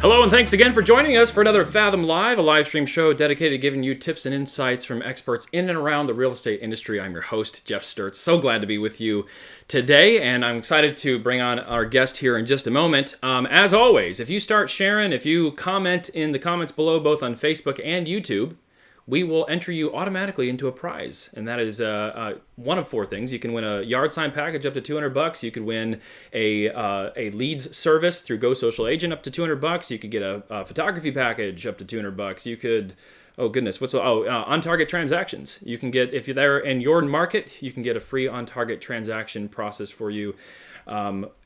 Hello and thanks again for joining us for another Fathom Live, a live stream show dedicated to giving you tips and insights from experts in and around the real estate industry. I'm your host, Jeff Sturtz. So glad to be with you today, and I'm excited to bring on our guest here in just a moment. As always, if you start sharing, if you comment in the comments below, both on Facebook and YouTube, we will enter you automatically into a prize, and that is one of four things. You can win a yard sign package up to $200. You could win a leads service through GoSocial agent up to $200. You could get a photography package up to $200. You could, oh goodness, OnTarget transactions. You can get, if you're there in your market, you can get a free OnTarget transaction process for you.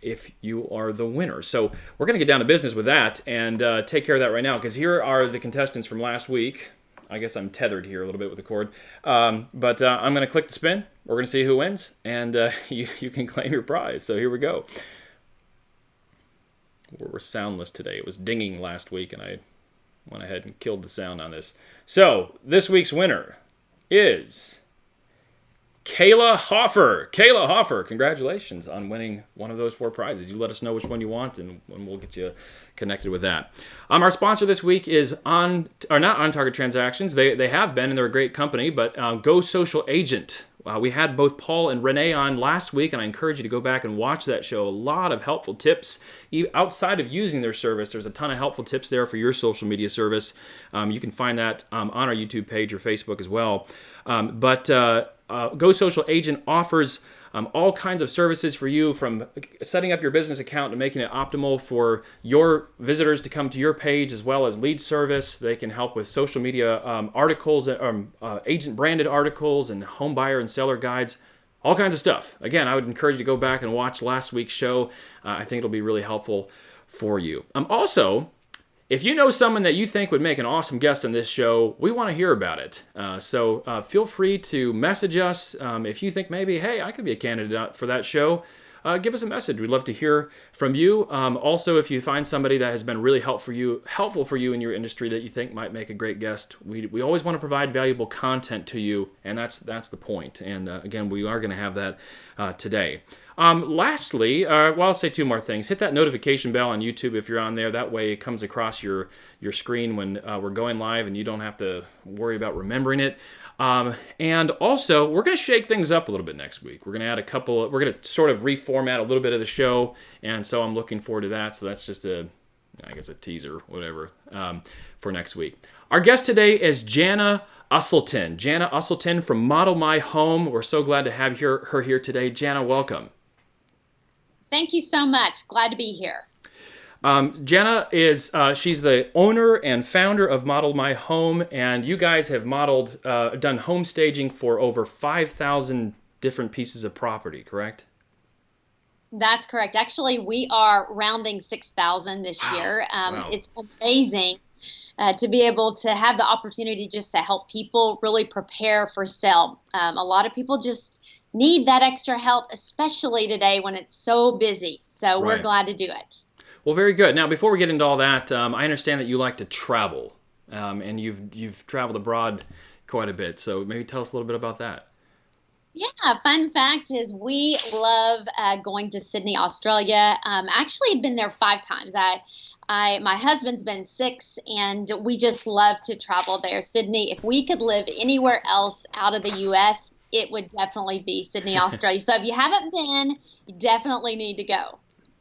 If you are the winner. So we're going to get down to business with that and take care of that right now, because here are the contestants from last week. I guess I'm tethered here a little bit with the cord. But I'm going to click the spin. We're going to see who wins, and you can claim your prize. So here we go. We're soundless today. It was dinging last week, and I went ahead and killed the sound on this. So this week's winner is Kayla Hoffer. Kayla Hoffer, congratulations on winning one of those four prizes. You let us know which one you want, and we'll get you connected with that. Our sponsor this week is not OnTarget Transactions. They have been, and they're a great company, but GoSocial Agent. We had both Paul and Renee on last week, and I encourage you to go back and watch that show. A lot of helpful tips. Outside of using their service, there's a ton of helpful tips there for your social media service. You can find that on our YouTube page or Facebook as well. But GoSocial Agent offers all kinds of services for you, from setting up your business account to making it optimal for your visitors to come to your page, as well as lead service. They can help with social media articles, agent branded articles, and home buyer and seller guides, all kinds of stuff. Again, I would encourage you to go back and watch last week's show. I think it'll be really helpful for you. Also, if you know someone that you think would make an awesome guest on this show, we want to hear about it. So feel free to message us. If you think maybe, hey, I could be a candidate for that show, give us a message. We'd love to hear from you. Also, if you find somebody that has been really helpful for you in your industry that you think might make a great guest, we always want to provide valuable content to you, and that's the point. And again, we are going to have that today. Lastly, I'll say two more things. Hit that notification bell on YouTube if you're on there. That way it comes across your screen when we're going live, and you don't have to worry about remembering it. And also, we're going to shake things up a little bit next week. We're going to add we're going to sort of reformat a little bit of the show, and so I'm looking forward to that. So that's just a teaser, whatever, for next week. Our guest today is Jana Uselton. Jana Uselton from Model My Home. We're so glad to have her here today. Jana, welcome. Thank you so much. Glad to be here. Jana is, she's the owner and founder of Model My Home, and you guys have done home staging for over 5,000 different pieces of property, correct? That's correct. Actually, we are rounding 6,000 this year. Wow. It's amazing to be able to have the opportunity just to help people really prepare for sale. A lot of people just need that extra help, especially today when it's so busy. So We're glad to do it. Well, very good. Now, before we get into all that, I understand that you like to travel, and you've traveled abroad quite a bit. So maybe tell us a little bit about that. Yeah, fun fact is we love going to Sydney, Australia. Actually, I've been there 5 times. My husband's been 6, and we just love to travel there. Sydney, if we could live anywhere else out of the U.S., it would definitely be Sydney, Australia. So if you haven't been, you definitely need to go.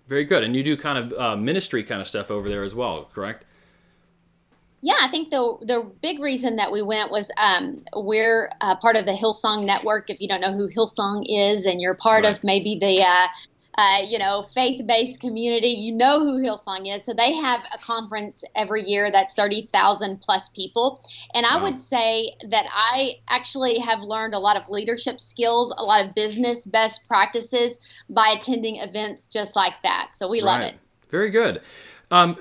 Very good. And you do kind of ministry kind of stuff over there as well, correct? Yeah, I think the big reason that we went was we're part of the Hillsong Network. If you don't know who Hillsong is, and you're part of maybe the faith-based community, you know who Hillsong is. So they have a conference every year that's 30,000 plus people. And I would say that I actually have learned a lot of leadership skills, a lot of business best practices by attending events just like that. So we love it. Very good.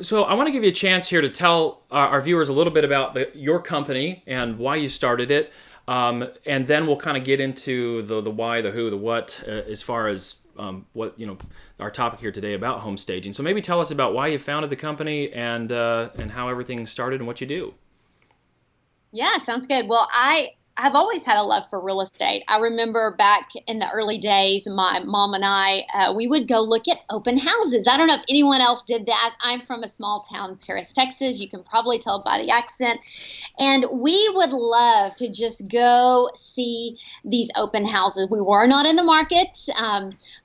So I want to give you a chance here to tell our viewers a little bit about your company and why you started it. And then we'll kind of get into the why, the who, the what, as far as what our topic here today about home staging. So maybe tell us about why you founded the company and how everything started and what you do. Yeah, sounds good. Well, I I've always had a love for real estate. I remember back in the early days, my mom and I, we would go look at open houses. I don't know if anyone else did that. I'm from a small town, Paris, Texas. You can probably tell by the accent. And we would love to just go see these open houses. We were not in the market,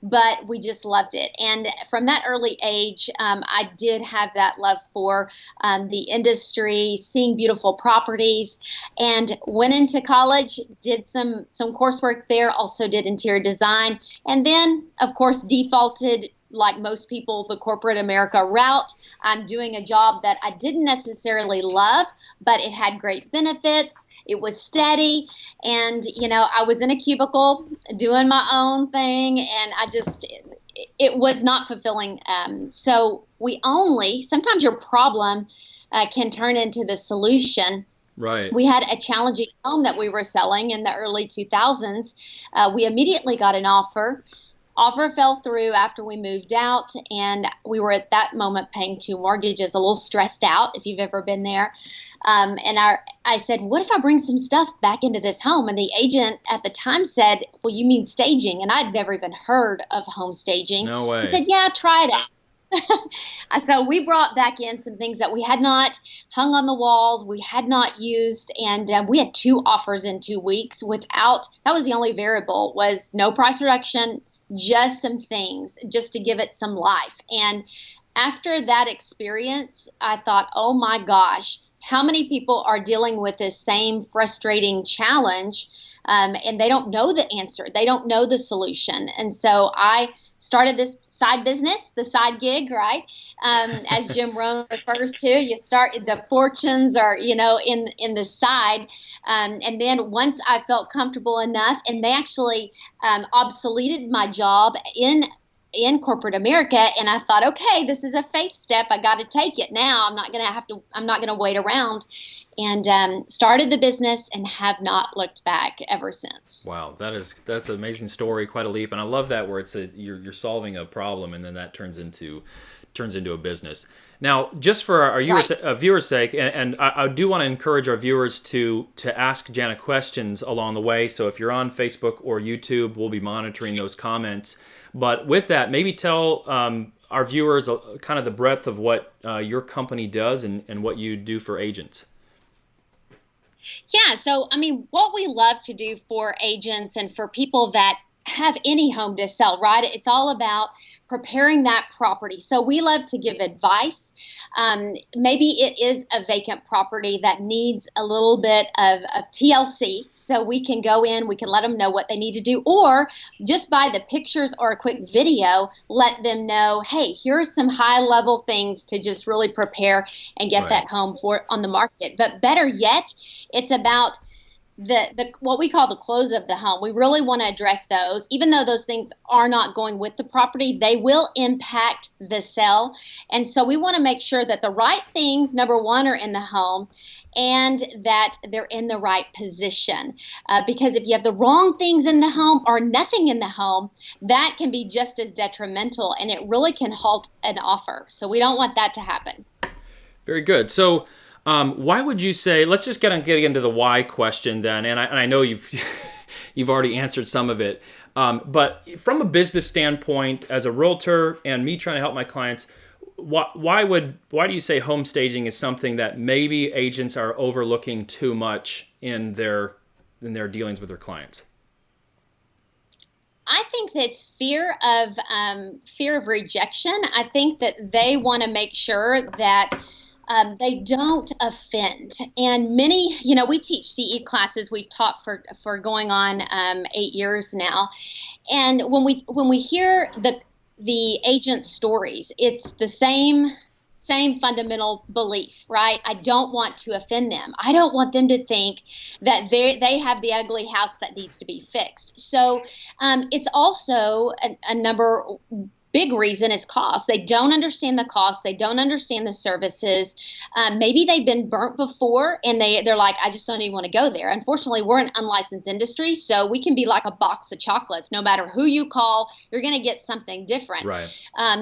but we just loved it. And from that early age, I did have that love for the industry, seeing beautiful properties, and went into college, did some coursework there, also did interior design, and then, of course, defaulted like most people, the corporate America route. I'm doing a job that I didn't necessarily love, but it had great benefits. It was steady. And, I was in a cubicle doing my own thing, and it was not fulfilling. So sometimes your problem can turn into the solution. Right. We had a challenging home that we were selling in the early 2000s. We immediately got an offer. Offer fell through after we moved out, and we were at that moment paying 2 mortgages, a little stressed out, if you've ever been there. I said, what if I bring some stuff back into this home? And the agent at the time said, well, you mean staging? And I'd never even heard of home staging. No way. He said, yeah, try it out. So we brought back in some things that we had not hung on the walls, we had not used, and we had 2 offers in 2 weeks that was the only variable, was no price reduction, just some things just to give it some life. And after that experience, I thought, oh my gosh, how many people are dealing with this same frustrating challenge, and they don't know the answer, they don't know the solution. And so I started this side business, the side gig, right? As Jim Rohn refers to, you start, the fortunes are, in the side. And then once I felt comfortable enough, and they actually obsoleted my job in corporate America, and I thought, okay, this is a faith step. I got to take it now. I'm not going to wait around. And started the business and have not looked back ever since. Wow, that's an amazing story, quite a leap, and I love that where you're solving a problem and then that turns into a business. Now, just for our viewers' sake, and I do want to encourage our viewers to ask Jana questions along the way. So if you're on Facebook or YouTube, we'll be monitoring those comments. But with that, maybe tell our viewers kind of the breadth of what your company does and what you do for agents. Yeah, so what we love to do for agents and for people that have any home to sell, right? It's all about preparing that property. So we love to give advice. Maybe it is a vacant property that needs a little bit of TLC. So we can go in, we can let them know what they need to do, or just by the pictures or a quick video, let them know, hey, here's some high level things to just really prepare and get that home on the market. But better yet, it's about the what we call the close of the home. We really want to address those. Even though those things are not going with the property, they will impact the sale. And so we want to make sure that the right things, number one, are in the home, and that they're in the right position. Because if you have the wrong things in the home or nothing in the home, that can be just as detrimental, and it really can halt an offer. So we don't want that to happen. Very good. So why would you say, let's just get into the why question then, and I know you've you've already answered some of it, but from a business standpoint, as a realtor and me trying to help my clients, why do you say home staging is something that maybe agents are overlooking too much in their dealings with their clients? I think that's fear of rejection. I think that they want to make sure that they don't offend. And many, we teach CE classes. We've taught for going on 8 years now. And when we hear the agent stories, it's the same fundamental belief, right? I don't want to offend them. I don't want them to think that they have the ugly house that needs to be fixed. So it's also a number big reason is cost. They don't understand the cost. They don't understand the services. Maybe they've been burnt before and they're like, I just don't even want to go there. Unfortunately, we're an unlicensed industry, so we can be like a box of chocolates. No matter who you call, you're going to get something different. Right.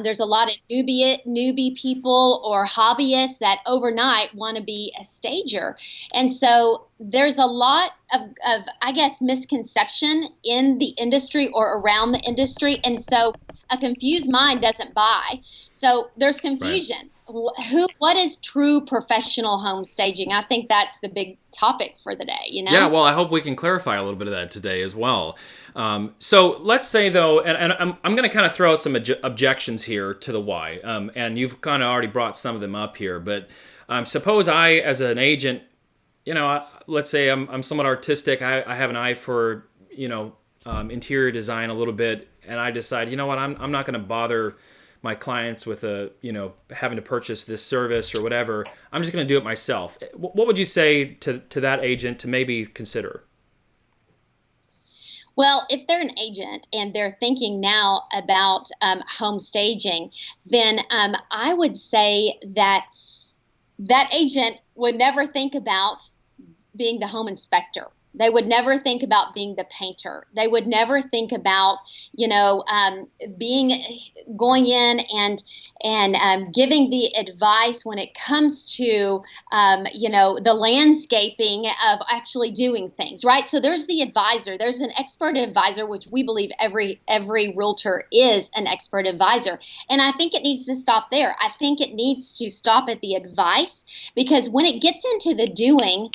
There's a lot of newbie people or hobbyists that overnight want to be a stager. And so there's a lot of, I guess, misconception in the industry or around the industry. And so a confused mind doesn't buy. So there's confusion. Right. What is true professional home staging? I think that's the big topic for the day, Yeah, well, I hope we can clarify a little bit of that today as well. So let's say, though, and I'm going to kind of throw out some objections here to the why, and you've kind of already brought some of them up here, but suppose I, as an agent, let's say I'm somewhat artistic, I have an eye for, interior design a little bit, and I decide, you know what, I'm not going to bother my clients with having to purchase this service or whatever. I'm just going to do it myself. What would you say to that agent to maybe consider? Well, if they're an agent and they're thinking now about home staging, then I would say that agent would never think about being the home inspector. They would never think about being the painter. They would never think about, going in and giving the advice when it comes to, the landscaping of actually doing things, right? So there's the advisor. There's an expert advisor, which we believe every realtor is an expert advisor. And I think it needs to stop there. I think it needs to stop at the advice, because when it gets into the doing,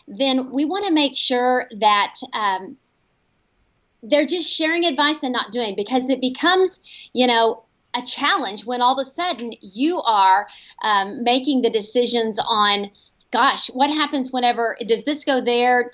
then we want to make sure that they're just sharing advice and not doing, because it becomes, a challenge when all of a sudden you are making the decisions on, gosh, what happens whenever, does this go there?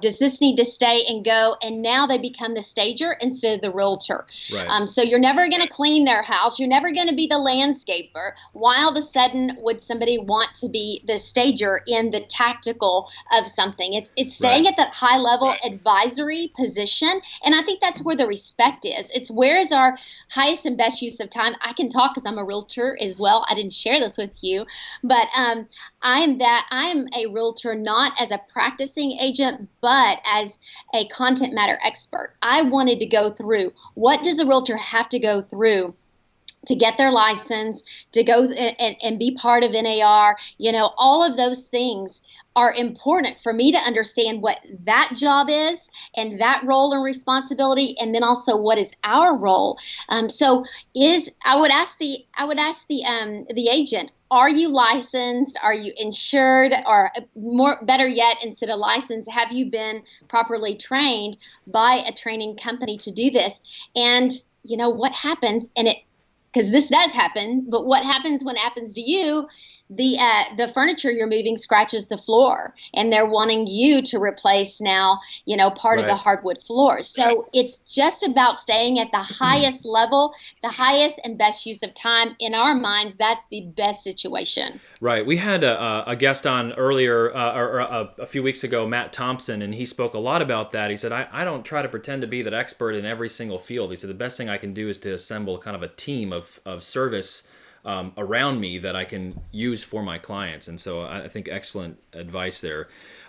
Does this need to stay and go? And now they become the stager instead of the realtor. Right. So you're never going to clean their house. You're never going to be the landscaper. Why all of a sudden would somebody want to be the stager in the tactical of something? It's staying Right. at that high level advisory position. And I think that's where the respect is. It's where is our highest and best use of time. I can talk because I'm a realtor as well. I didn't share this with you, but I am a realtor not as a practicing agent, but as a content matter expert. I wanted to go through, what does a realtor have to go through to get their license, to go and be part of NAR? All of those things are important for me to understand what that job is and that role and responsibility, and then also what is our role. I would ask the agent, are you licensed? Are you insured? Or better yet, instead of licensed, have you been properly trained by a training company to do this? And what happens, because this does happen, but what happens when it happens to you? The furniture you're moving scratches the floor, and they're wanting you to replace now, part of the hardwood floors. So it's just about staying at the highest level, the highest and best use of time. In our minds, that's the best situation. Right. We had a guest on earlier, or a few weeks ago, Matt Thompson, and he spoke a lot about that. He said, I don't try to pretend to be that expert in every single field. He said, the best thing I can do is to assemble kind of a team of service around me that I can use for my clients. And so I think excellent advice there.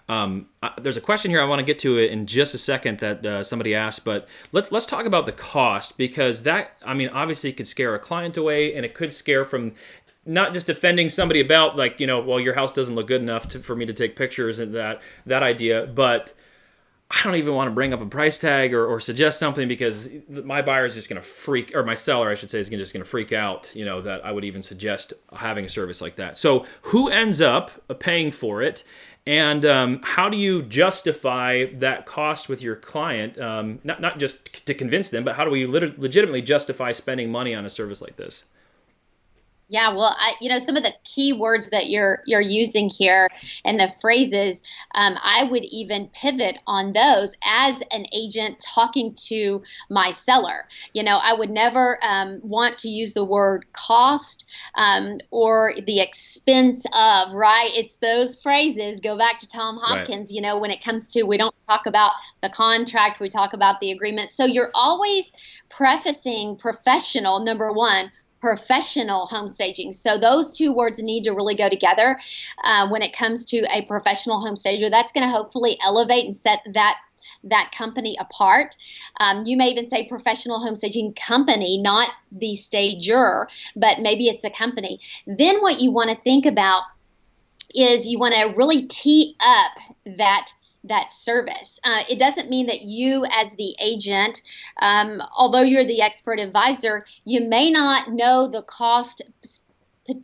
There's a question here I want to get to in just a second that somebody asked, but let's talk about the cost, because that, obviously could scare a client away, and it could scare from not just offending somebody about your house doesn't look good enough for me to take pictures and that idea, but I don't even want to bring up a price tag or suggest something, because my buyer is just going to freak, or my seller, I should say, is just going to freak out, that I would even suggest having a service like that. So who ends up paying for it? And how do you justify that cost with your client? Not just to convince them, but how do we legitimately justify spending money on a service like this? Yeah, well, some of the key words that you're using here and the phrases, I would even pivot on those as an agent talking to my seller. I would never want to use the word cost or the expense of, right? It's those phrases. Go back to Tom Right. Hopkins. When it comes to, we don't talk about the contract, we talk about the agreement. So you're always prefacing professional, number one, professional home staging. So those two words need to really go together when it comes to a professional home stager. That's going to hopefully elevate and set that company apart. You may even say professional home staging company, not the stager, but maybe it's a company. Then what you want to think about is you want to really tee up that service. It doesn't mean that you, as the agent, although you're the expert advisor, you may not know the cost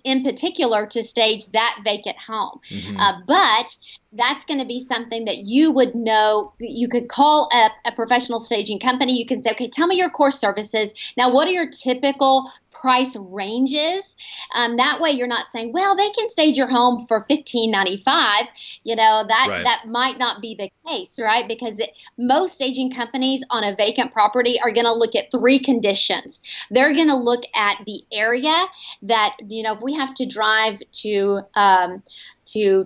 in particular to stage that vacant home. Mm-hmm. But that's going to be something that you would know. You could call up a professional staging company. You can say, okay, tell me your core services. Now, what are your typical price ranges? That way you're not saying, well, they can stage your home for $15.95. Right. That might not be the case, right? Because most staging companies on a vacant property are going to look at three conditions. They're going to look at the area that, if we have to drive to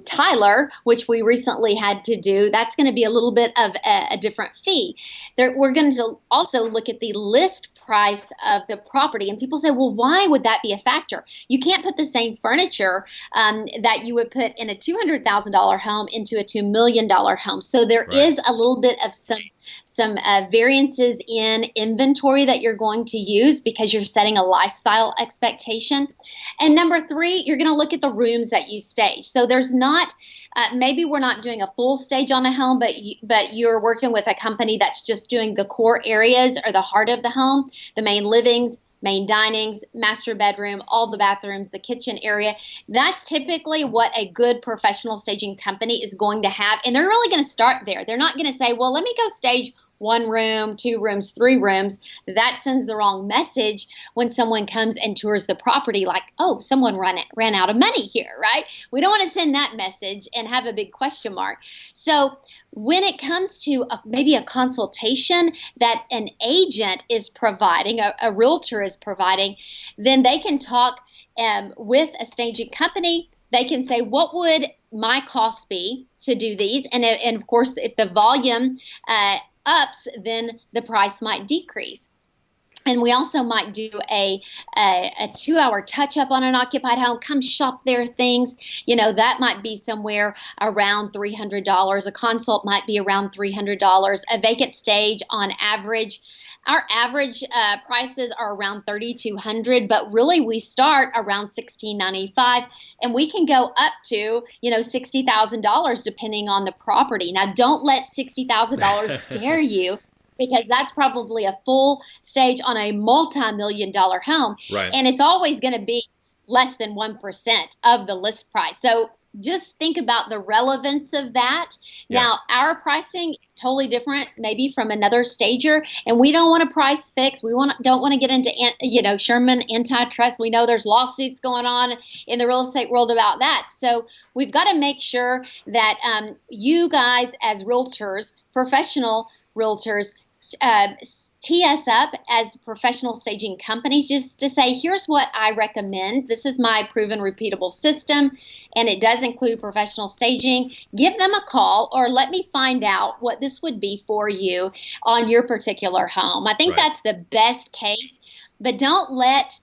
Tyler, which we recently had to do, that's going to be a little bit of a different fee. We're going to also look at the list price of the property. And people say, well, why would that be a factor? You can't put the same furniture that you would put in a $200,000 home into a $2 million home. So there Right. is a little bit of some variances in inventory that you're going to use because you're setting a lifestyle expectation. And number three, you're going to look at the rooms that you stage. So there's not, maybe we're not doing a full stage on a home, but you're working with a company that's just doing the core areas or the heart of the home, the main livings, main dinings, master bedroom, all the bathrooms, the kitchen area. That's typically what a good professional staging company is going to have. And they're really going to start there. They're not going to say, well, let me go stage one room, two rooms, three rooms. That sends the wrong message when someone comes and tours the property like, oh, someone ran out of money here, right? We don't want to send that message and have a big question mark. So when it comes to maybe a consultation that an agent is providing, a realtor is providing, then they can talk with a staging company. They can say, what would my cost be to do these? And of course, if the volume ups, then the price might decrease. And we also might do a 2-hour touch up on an occupied home. Come shop their things. That might be somewhere around $300. A consult might be around $300. A vacant stage on average, our average prices are around $3,200, but really we start around $1,695, and we can go up to $60,000 depending on the property. Now, don't let $60,000 scare you, because that's probably a full stage on a multi-million dollar home. Right. And it's always going to be less than 1% of the list price. So just think about the relevance of that. Yeah. Now, our pricing is totally different, maybe from another stager, and we don't want to price fix. We don't want to get into, Sherman antitrust. We know there's lawsuits going on in the real estate world about that. So we've got to make sure that you guys, as realtors, professional realtors, tee us up as professional staging companies, just to say, here's what I recommend. This is my proven repeatable system, and it does include professional staging. Give them a call, or let me find out what this would be for you on your particular home. I think Right. that's the best case, but don't let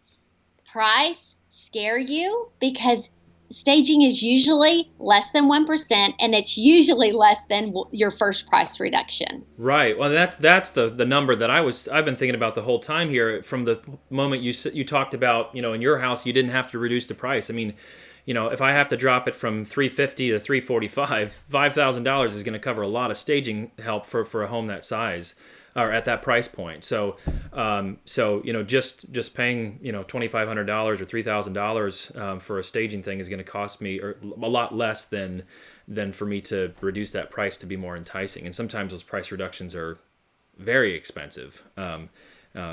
price scare you, because staging is usually less than 1%, and it's usually less than your first price reduction. Right. Well, that's the number that I've been thinking about the whole time here. From the moment you talked about, in your house you didn't have to reduce the price. I mean, if I have to drop it from 350 to 345, $5,000 is going to cover a lot of staging help for a home that size, or at that price point. So just paying $2,500 or $3,000 for a staging thing is going to cost me a lot less than for me to reduce that price to be more enticing. And sometimes those price reductions are very expensive.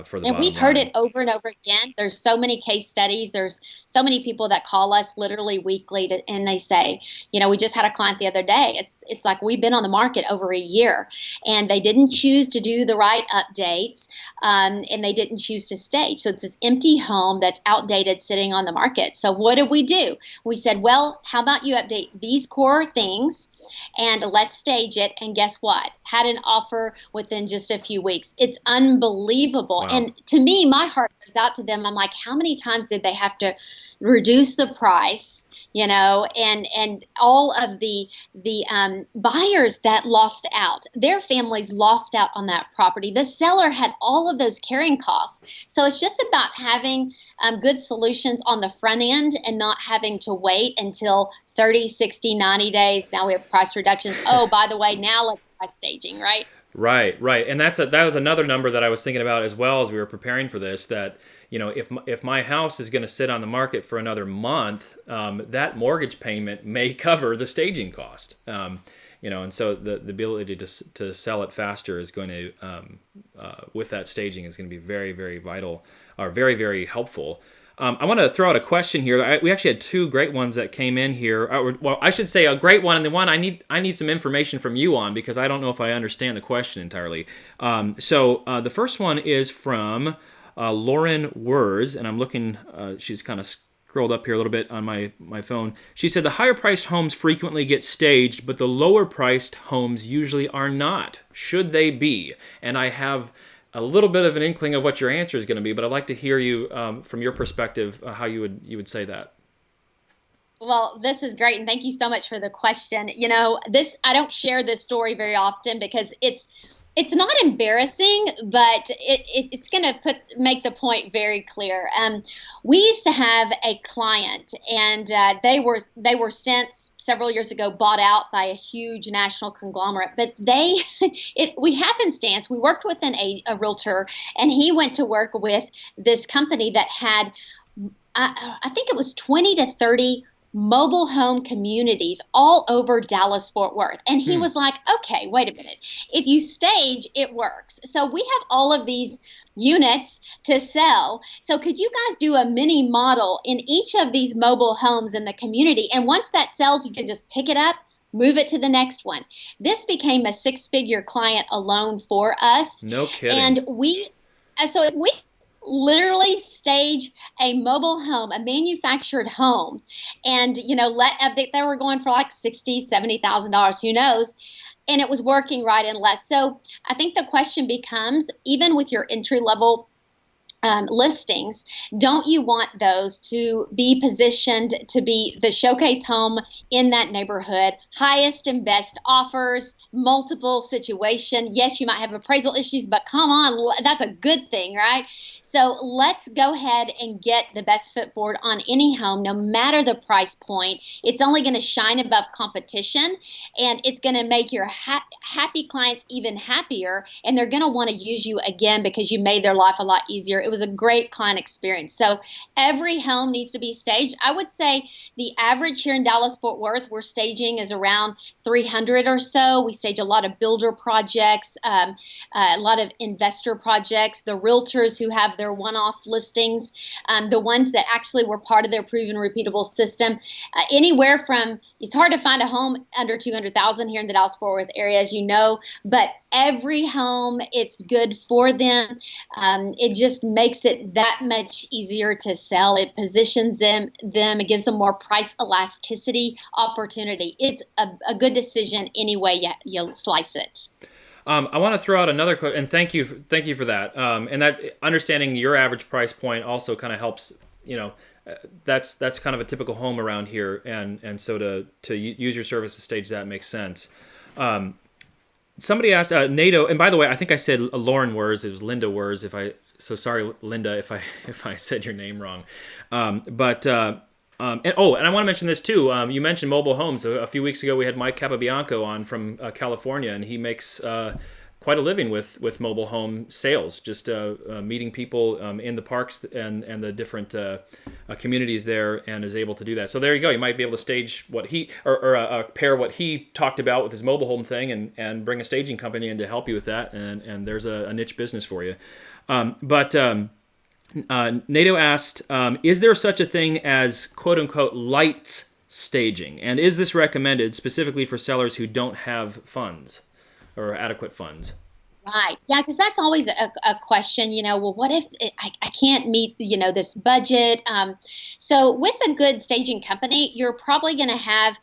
for the And we've bottom heard line. it over and over again. There's so many case studies. There's so many people that call us literally weekly and they say, we just had a client the other day. It's like we've been on the market over a year and they didn't choose to do the right updates, and they didn't choose to stage. So it's this empty home that's outdated sitting on the market. So what did we do? We said, well, how about you update these core things and let's stage it. And guess what? Had an offer within just a few weeks. It's unbelievable. Wow. And to me, my heart goes out to them. I'm like, how many times did they have to reduce the price? And all of the buyers that lost out, their families lost out on that property. The seller had all of those carrying costs. So it's just about having good solutions on the front end and not having to wait until 30, 60, 90 days. Now we have price reductions. Oh, by the way, now let's try staging, right? Right, right, and that was another number that I was thinking about as well as we were preparing for this. That if my house is going to sit on the market for another month, that mortgage payment may cover the staging cost. And so the ability to sell it faster is going to with that staging is going to be very, very vital, or very, very helpful. I want to throw out a question here. We actually had two great ones that came in here. Well, I should say a great one, and the one I need some information from you on, because I don't know if I understand the question entirely. So the first one is from Lauren Wers, and I'm looking. She's kind of scrolled up here a little bit on my phone. She said the higher priced homes frequently get staged, but the lower priced homes usually are not. Should they be? And I have a little bit of an inkling of what your answer is going to be, but I'd like to hear you from your perspective how you would say that. Well, this is great, and thank you so much for the question. I don't share this story very often because it's not embarrassing, but it's going to make the point very clear. We used to have a client, and they were since several years ago bought out by a huge national conglomerate. But we happenstance, we worked with a realtor, and he went to work with this company that had, I think it was 20 to 30 mobile home communities all over Dallas-Fort Worth. And he was like, okay, wait a minute. If you stage, it works. So we have all of these units to sell. So could you guys do a mini model in each of these mobile homes in the community? And once that sells, you can just pick it up, move it to the next one. This became a six-figure client alone for us. No kidding. And we literally stage a mobile home, a manufactured home, and they were going for like $60,000, $70,000, who knows, and it was working right and less. So I think the question becomes, even with your entry level listings, don't you want those to be positioned to be the showcase home in that neighborhood, highest and best offers, multiple situation? Yes, you might have appraisal issues, but come on, that's a good thing, right? So let's go ahead and get the best foot forward on any home, no matter the price point. It's only going to shine above competition, and it's going to make your happy clients even happier, and they're going to want to use you again because you made their life a lot easier. It was a great client experience. So every home needs to be staged. I would say the average here in Dallas-Fort Worth, we're staging is around 300 or so. We stage a lot of builder projects, a lot of investor projects, the realtors who have their one-off listings, the ones that actually were part of their proven repeatable system. Anywhere from, it's hard to find a home under 200,000 here in the Dallas-Fort Worth area, as you know, but every home, it's good for them. It just makes it that much easier to sell. It positions them, it gives them more price elasticity opportunity. It's a good decision any way you slice it. I want to throw out another question, and thank you for that. And that understanding your average price point also kind of helps. That's kind of a typical home around here, and so to use your service to stage that makes sense. Somebody asked NATO, and by the way, I think I said Lauren Wers. It was Linda Wers. So sorry, Linda, if I said your name wrong. And I want to mention this too. You mentioned mobile homes. A few weeks ago, we had Mike Capabianco on from California, and he makes quite a living with mobile home sales, just meeting people in the parks and the different communities there, and is able to do that. So there you go. You might be able to stage what he or pair what he talked about with his mobile home thing, and bring a staging company in to help you with that, and there's a niche business for you. NATO asked, is there such a thing as quote unquote light staging? And is this recommended specifically for sellers who don't have funds or adequate funds? Right. Yeah, because that's always a question, well, what if I can't meet, this budget? So with a good staging company, you're probably going to have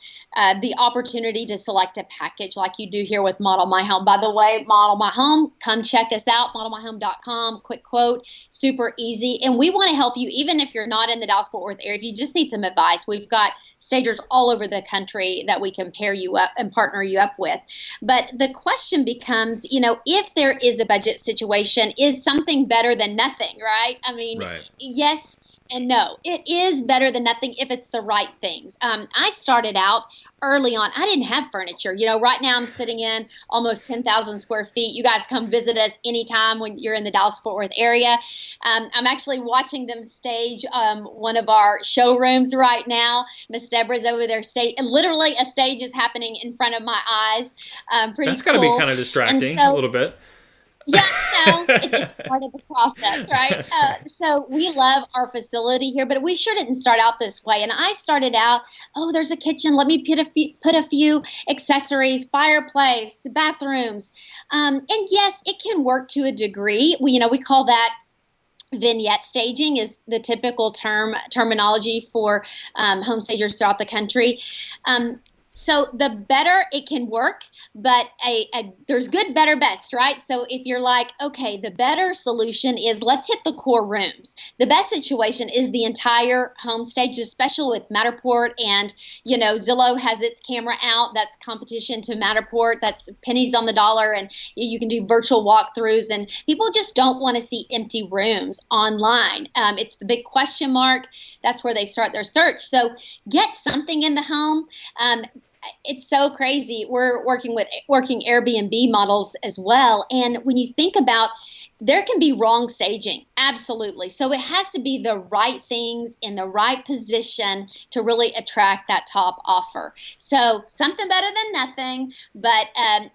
the opportunity to select a package like you do here with Model My Home. By the way, Model My Home, come check us out, modelmyhome.com, quick quote, super easy. And we want to help you, even if you're not in the Dallas-Fort Worth area, if you just need some advice. We've got stagers all over the country that we can pair you up and partner you up with. But the question becomes, if there is a budget situation, is something better than nothing, right? I mean, Right. Yes and no. It is better than nothing if it's the right things. I started out early on. I didn't have furniture. Right now I'm sitting in almost 10,000 square feet. You guys come visit us anytime when you're in the Dallas-Fort Worth area. I'm actually watching them stage one of our showrooms right now. Miss Deborah's over there. Literally, a stage is happening in front of my eyes. Pretty That's got to cool. be kind of distracting a little bit. Yeah, it's part of the process, right? So we love our facility here, but we sure didn't start out this way. And I started out, there's a kitchen. Let me put a few accessories, fireplace, bathrooms. And yes, it can work to a degree. We call that vignette staging is the typical terminology for home stagers throughout the country. So the better it can work, but there's good, better, best, right? So if you're like, okay, the better solution is let's hit the core rooms. The best situation is the entire home stage, especially with Matterport, and Zillow has its camera out. That's competition to Matterport. That's pennies on the dollar, and you can do virtual walkthroughs. And people just don't want to see empty rooms online. It's the big question mark. That's where they start their search. So get something in the home. It's so crazy. We're working Airbnb models as well. And when you think about, there can be wrong staging. Absolutely. So it has to be the right things in the right position to really attract that top offer. So something better than nothing, but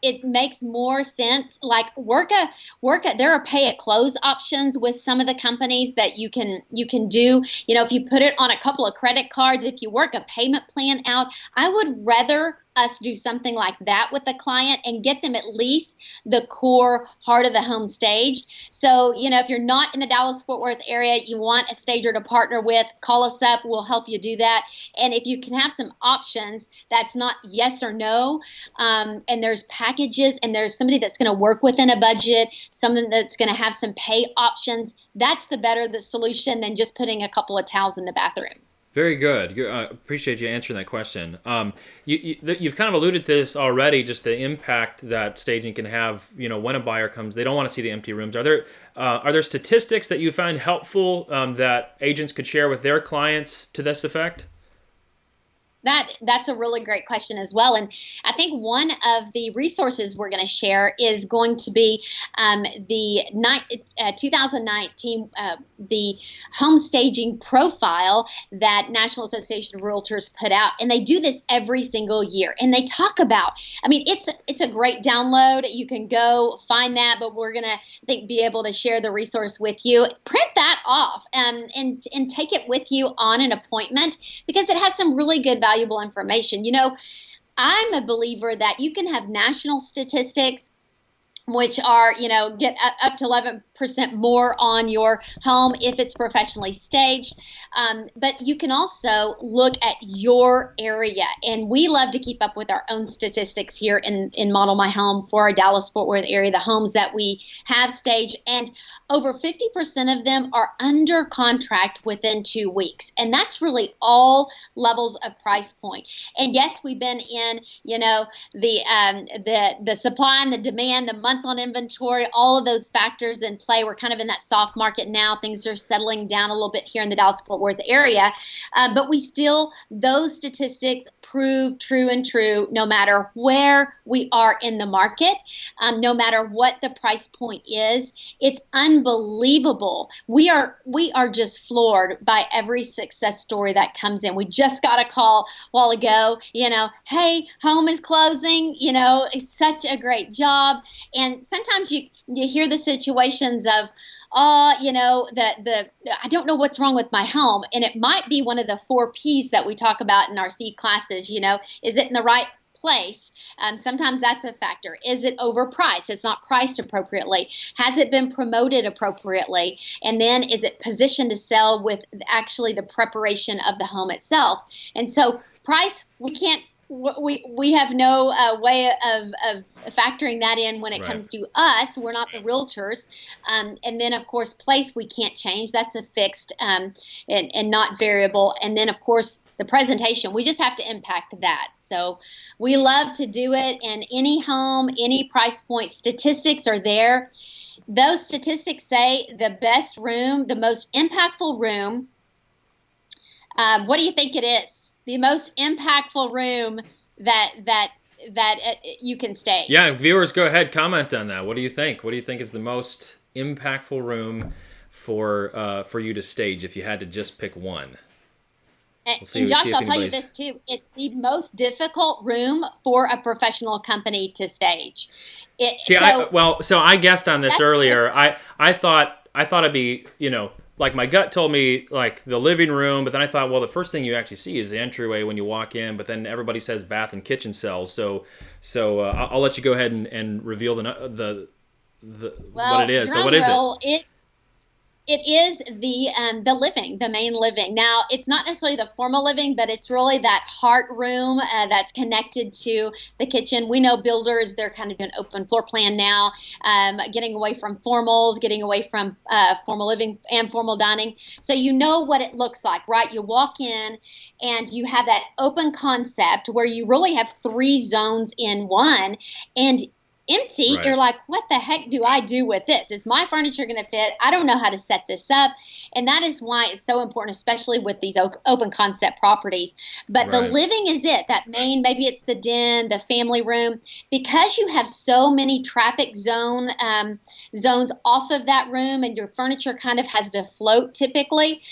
it makes more sense. Like there are pay at close options with some of the companies that you can do. If you put it on a couple of credit cards, if you work a payment plan out, I would rather us do something like that with the client and get them at least the core heart of the home staged. So, if you're not in the Dallas-Fort Worth area, you want a stager to partner with, call us up. We'll help you do that. And if you can have some options, that's not yes or no. And there's packages, and there's somebody that's going to work within a budget, something that's going to have some pay options. That's the solution than just putting a couple of towels in the bathroom. Very good. Appreciate you answering that question. You've kind of alluded to this already, just the impact that staging can have. When a buyer comes, they don't want to see the empty rooms. Are there statistics that you find helpful that agents could share with their clients to this effect? That's a really great question as well. And I think one of the resources we're going to share is going to be the 2019 the home staging profile that National Association of Realtors put out. And they do this every single year. And they talk about, it's a great download. You can go find that, but we're going to be able to share the resource with you. Print that off and take it with you on an appointment, because it has some really good valuable information. I'm a believer that you can have national statistics, which are, get up to 11% more on your home if it's professionally staged. But you can also look at your area. And we love to keep up with our own statistics here in Model My Home for our Dallas-Fort Worth area, the homes that we have staged. And over 50% of them are under contract within 2 weeks. And that's really all levels of price point. And yes, we've been in, the supply and the demand, the months on inventory, all of those factors in play. We're kind of in that soft market now. Things are settling down a little bit here in the Dallas-Fort Worth area. But those statistics prove true and true no matter where we are in the market, no matter what the price point is. It's unbelievable. We are just floored by every success story that comes in. We just got a call a while ago, hey, home is closing, it's such a great job. And sometimes you hear the situations of, I don't know what's wrong with my home. And it might be one of the 4 P's that we talk about in our C classes. Is it in the right place? Sometimes that's a factor. Is it overpriced? It's not priced appropriately. Has it been promoted appropriately? And then is it positioned to sell with actually the preparation of the home itself? And so price, we have no way of factoring that in when it comes to us. We're not the realtors. And then, of course, place we can't change. That's a fixed and not variable. And then, of course, the presentation, we just have to impact that. So we love to do it. And any home, any price point, statistics are there. Those statistics say the best room, the most impactful room. What do you think it is? The most impactful room that you can stage. Yeah, viewers, go ahead, comment on that. What do you think? What do you think is the most impactful room for you to stage if you had to just pick one? And Josh, I'll tell you this too. It's the most difficult room for a professional company to stage. So I guessed on this earlier. I thought it'd be, like my gut told me like the living room, but then I thought, well, the first thing you actually see is the entryway when you walk in, but then everybody says bath and kitchen cells. So I'll let you go ahead and reveal what it is. So what is it? It is the living, the main living. Now, it's not necessarily the formal living, but it's really that heart room that's connected to the kitchen. We know builders, they're kind of doing open floor plan now, getting away from formals, getting away from formal living and formal dining. So you know what it looks like, right? You walk in and you have that open concept where you really have 3 zones in one, and empty. Right. You're like, what the heck do I do with this? Is my furniture going to fit? I don't know how to set this up. And that is why it's so important, especially with these open concept properties. But the living is it, that main, maybe it's the den, the family room, because you have so many traffic zones off of that room and your furniture kind of has to float typically.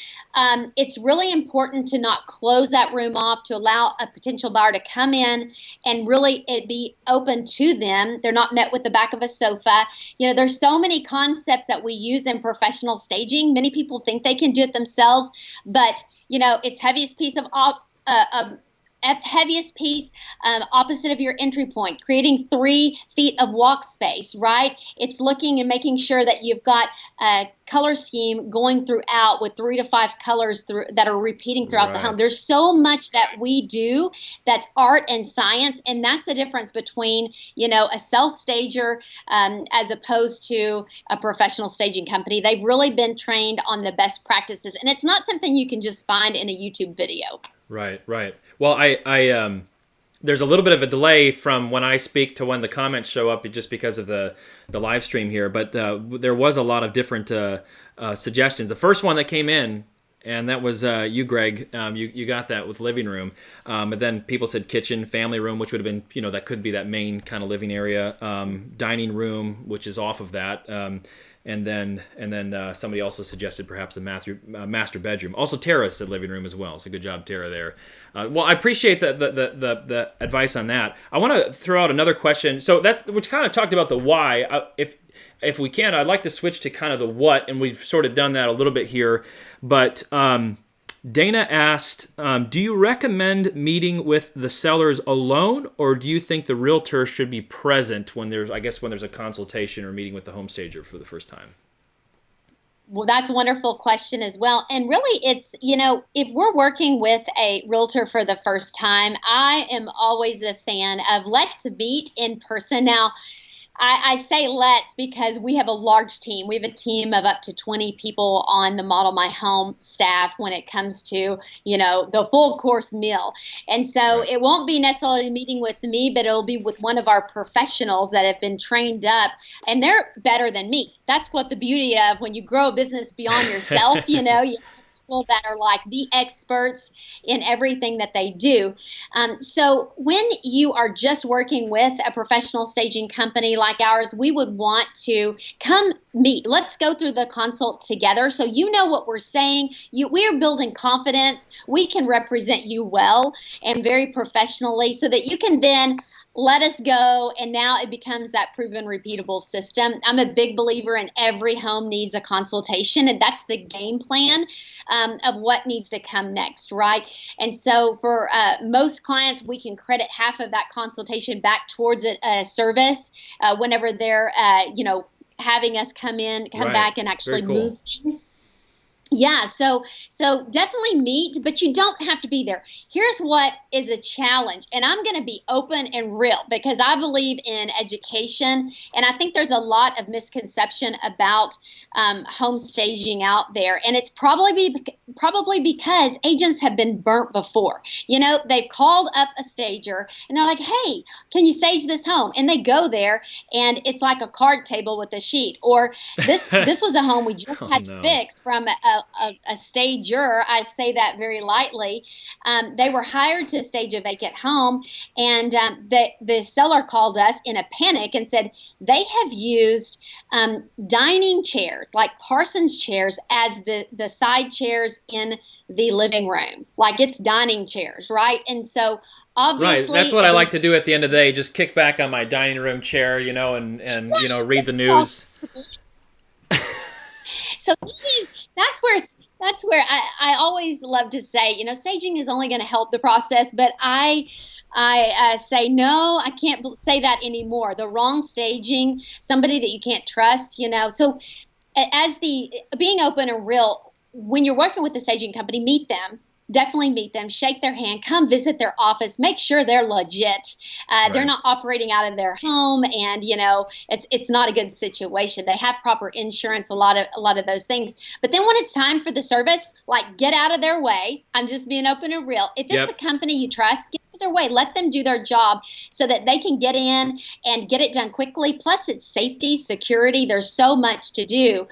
It's really important to not close that room off, to allow a potential buyer to come in and really it be open to them. They're not met with the back of a sofa. There's so many concepts that we use in professional staging. Many people think they can do it themselves, but it's heaviest piece opposite of your entry point, creating 3 feet of walk space, right? It's looking and making sure that you've got a color scheme going throughout with 3 to 5 colors that are repeating throughout the home. There's so much that we do that's art and science, and that's the difference between, a self-stager as opposed to a professional staging company. They've really been trained on the best practices, and it's not something you can just find in a YouTube video. Right. Well, I there's a little bit of a delay from when I speak to when the comments show up, just because of the live stream here. But there was a lot of different suggestions. The first one that came in, and that was you, Greg. You got that with living room, but then people said kitchen, family room, which would have been, that could be that main kind of living area, dining room, which is off of that. And then somebody also suggested perhaps a master bedroom. Also, Tara said living room as well. So good job, Tara, there. Well, I appreciate the advice on that. I want to throw out another question. So which kind of talked about the why. If we can, I'd like to switch to kind of the what, and we've sort of done that a little bit here. But Dana asked, do you recommend meeting with the sellers alone, or do you think the realtor should be present when there's a consultation or meeting with the home stager for the first time? Well, that's a wonderful question as well. And really, it's, if we're working with a realtor for the first time, I am always a fan of let's meet in person. Now, I say let's because we have a large team. We have a team of up to 20 people on the Model My Home staff when it comes to, the full course meal. And so It won't be necessarily a meeting with me, but it'll be with one of our professionals that have been trained up, and they're better than me. That's what the beauty of when you grow a business beyond yourself, you people that are like the experts in everything that they do. So when you are just working with a professional staging company like ours, we would want to come meet. Let's go through the consult together so you know what we're saying. We are building confidence. We can represent you well and very professionally so that you can then let us go, and now it becomes that proven repeatable system. I'm a big believer in every home needs a consultation, and that's the game plan of what needs to come next, right? And so for most clients, we can credit half of that consultation back towards a service whenever they're, having us come back and actually move things. Yeah, so definitely meet, but you don't have to be there. Here's what is a challenge, and I'm going to be open and real because I believe in education, and I think there's a lot of misconception about home staging out there, and it's probably because agents have been burnt before. They've called up a stager, and they're like, "Hey, can you stage this home?" And they go there, and it's like a card table with a sheet. Or this was a home we just had to fix from a stager. I say that very lightly. They were hired to stage a vacant home, and the seller called us in a panic and said they have used dining chairs, like Parsons chairs, as the side chairs in the living room. Like it's dining chairs, right? And so obviously, right. That's what I like to do at the end of the day. Just kick back on my dining room chair, and read the news. So that's where I always love to say, staging is only going to help the process, but I say, no, I can't say that anymore. The wrong staging, somebody that you can't trust, So as being open and real, when you're working with the staging company, meet them. Definitely meet them, shake their hand, come visit their office, make sure they're legit. They're not operating out of their home, and it's not a good situation. They have proper insurance, a lot of those things. But then when it's time for the service, like get out of their way. I'm just being open and real. If it's a company you trust, get out of their way. Let them do their job so that they can get in and get it done quickly. Plus, it's safety, security. There's so much to do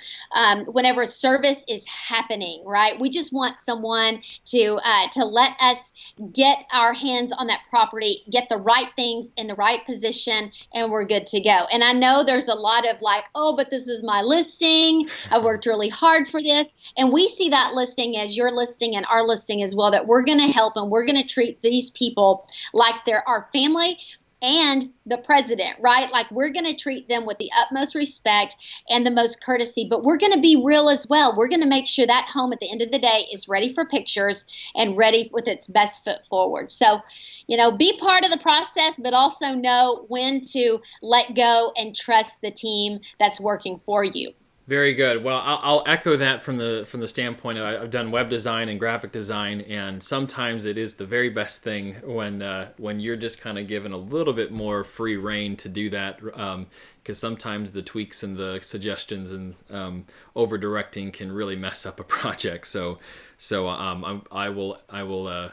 whenever service is happening, right? We just want someone to let us get our hands on that property, get the right things in the right position, and we're good to go. And I know there's a lot of like, oh, but this is my listing. I worked really hard for this. And we see that listing as your listing and our listing as well, that we're going to help and we're going to treat these people like they're our family and the president, right? Like we're going to treat them with the utmost respect and the most courtesy, but we're going to be real as well. We're going to make sure that home at the end of the day is ready for pictures and ready with its best foot forward. So, be part of the process, but also know when to let go and trust the team that's working for you. Very good. Well, I'll echo that from the standpoint of I've done web design and graphic design, and sometimes it is the very best thing when you're just kind of given a little bit more free reign to do that, because sometimes the tweaks and the suggestions and over directing can really mess up a project. So I will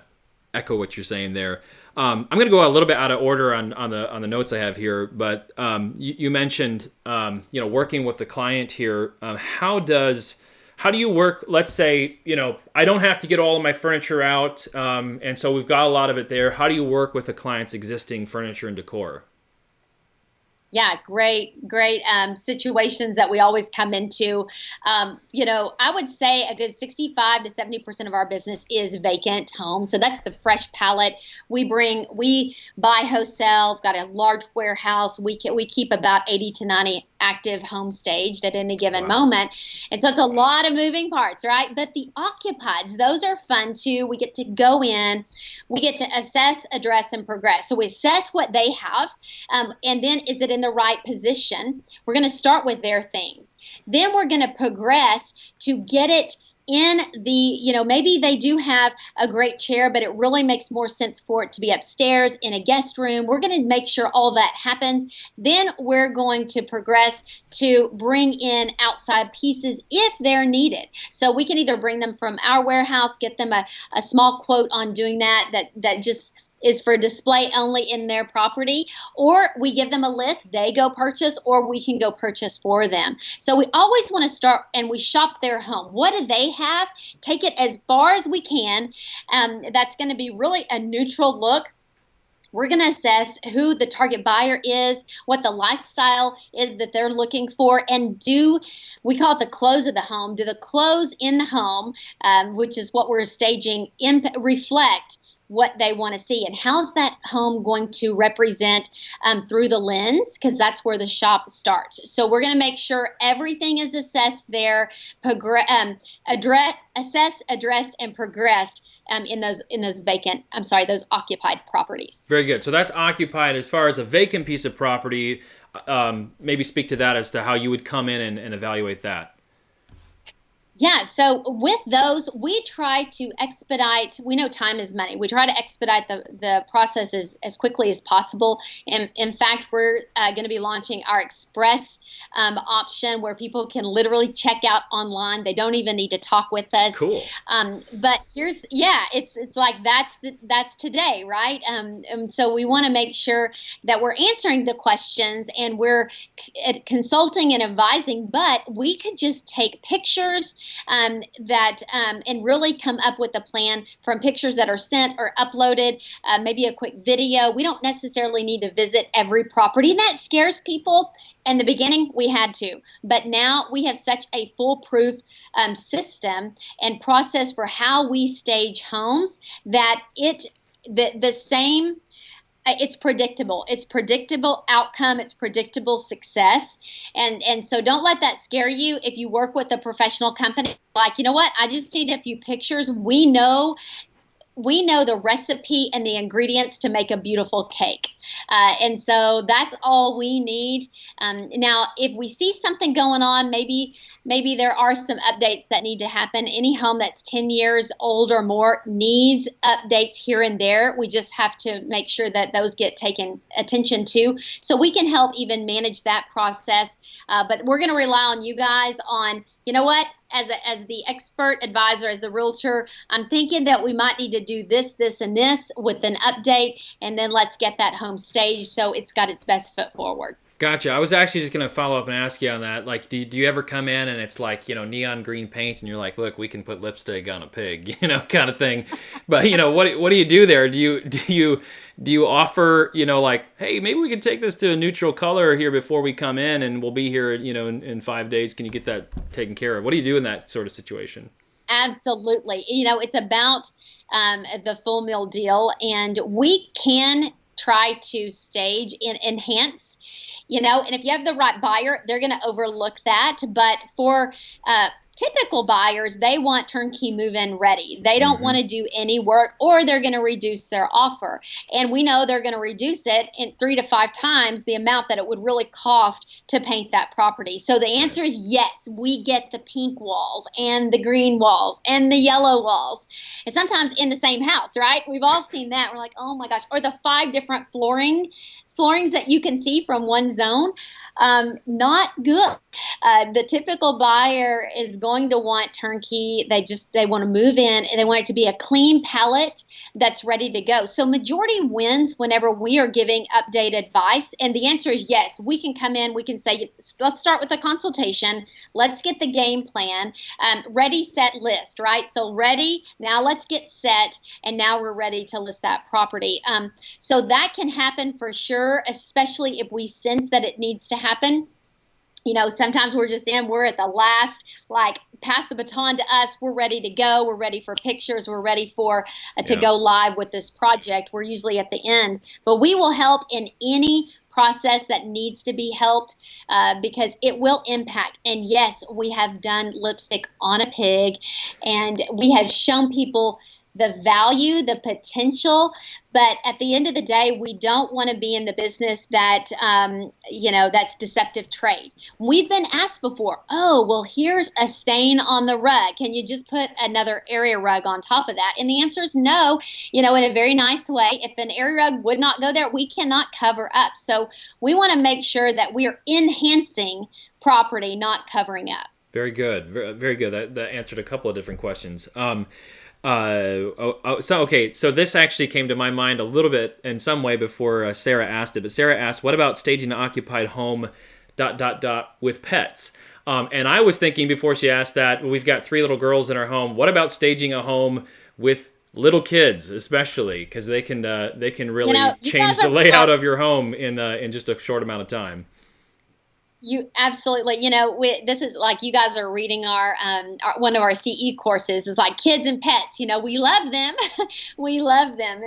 echo what you're saying there. I'm going to go a little bit out of order on the notes I have here, but you mentioned working with the client here. How do you work? Let's say I don't have to get all of my furniture out, and so we've got a lot of it there. How do you work with the client's existing furniture and decor? Yeah, great situations that we always come into. I would say a good 65 to 70% of our business is vacant homes. So that's the fresh pallet. We buy wholesale, got a large warehouse. We keep about 80 to 90 active home staged at any given moment. And so it's a lot of moving parts, right? But the occupieds, those are fun too. We get to go in, we get to assess, address, and progress. So we assess what they have, and then is it in the right position? We're going to start with their things. Then we're going to progress to get it in the, maybe they do have a great chair, but it really makes more sense for it to be upstairs in a guest room. We're going to make sure all that happens. Then we're going to progress to bring in outside pieces if they're needed. So we can either bring them from our warehouse, get them a small quote on doing that just is for display only in their property, or we give them a list, they go purchase, or we can go purchase for them. So we always want to start and we shop their home. What do they have? Take it as far as we can. That's going to be really a neutral look. We're going to assess who the target buyer is, what the lifestyle is that they're looking for, and we call it the close of the home. Do the close in the home, which is what we're staging, reflect what they want to see, and how's that home going to represent through the lens, because that's where the shop starts. So we're going to make sure everything is assessed there, assessed, addressed, and progressed in those occupied properties. Very good. So that's occupied. As far as a vacant piece of property, maybe speak to that as to how you would come in and evaluate that. Yeah, so with those, we try to expedite. We know time is money. We try to expedite the process as quickly as possible. And in fact, we're going to be launching our express option where people can literally check out online. They don't even need to talk with us. Cool. But it's like that's today, right? And so we want to make sure that we're answering the questions and we're consulting and advising. But we could just take pictures and really come up with a plan from pictures that are sent or uploaded, maybe a quick video. We don't necessarily need to visit every property, and that scares people. In the beginning, we had to, but now we have such a foolproof system and process for how we stage homes that it's predictable. It's predictable outcome. It's predictable success. And so don't let that scare you. If you work with a professional company, like, you know what, I just need a few pictures. We know the recipe and the ingredients to make a beautiful cake. And so that's all we need. Now, if we see something going on, maybe there are some updates that need to happen. Any home that's 10 years old or more needs updates here and there. We just have to make sure that those get taken attention to, so we can help even manage that process. But we're going to rely on you guys on, you know what, as the expert advisor, as the realtor, I'm thinking that we might need to do this, this, and this with an update, and then let's get that home staged so it's got its best foot forward. Gotcha. I was actually just going to follow up and ask you on that. Like, do you ever come in and it's like, neon green paint and you're like, look, we can put lipstick on a pig, kind of thing. But, what do you do there? Do you offer, like, hey, maybe we could take this to a neutral color here before we come in and we'll be here, in 5 days. Can you get that taken care of? What do you do in that sort of situation? Absolutely. It's about the full meal deal, and we can try to stage and enhance. And if you have the right buyer, they're going to overlook that. But for typical buyers, they want turnkey move-in ready. They don't want to do any work, or they're going to reduce their offer. And we know they're going to reduce it in 3 to 5 times the amount that it would really cost to paint that property. So the answer is yes, we get the pink walls and the green walls and the yellow walls. And sometimes in the same house, right? We've all seen that. We're like, oh my gosh. Or the 5 different floorings that you can see from one zone, not good. The typical buyer is going to want turnkey. They want to move in and they want it to be a clean palette that's ready to go. So majority wins whenever we are giving updated advice. And the answer is yes, we can come in, we can say, let's start with a consultation. Let's get the game plan, ready, set, list, right? So ready, now let's get set. And now we're ready to list that property. So that can happen for sure, especially if we sense that it needs to happen. Sometimes we're at the last, like, pass the baton to us. We're ready to go. We're ready for pictures. We're ready for to go live with this project. We're usually at the end, but we will help in any process that needs to be helped because it will impact. And yes, we have done lipstick on a pig, and we have shown people the value, the potential. But at the end of the day, we don't want to be in the business that, that's deceptive trade. We've been asked before, oh, well, here's a stain on the rug. Can you just put another area rug on top of that? And the answer is no, in a very nice way. If an area rug would not go there, we cannot cover up. So we want to make sure that we are enhancing property, not covering up. Very good. Very good. That answered a couple of different questions. So this actually came to my mind a little bit in some way before Sarah asked it. But Sarah asked, "What about staging an occupied home, with pets?" And I was thinking before she asked that, we've got 3 little girls in our home. What about staging a home with little kids, especially because they can really You change guys the are layout of your home in just a short amount of time. You absolutely, this is like you guys are reading our one of our CE courses is like kids and pets. We love them, we love them,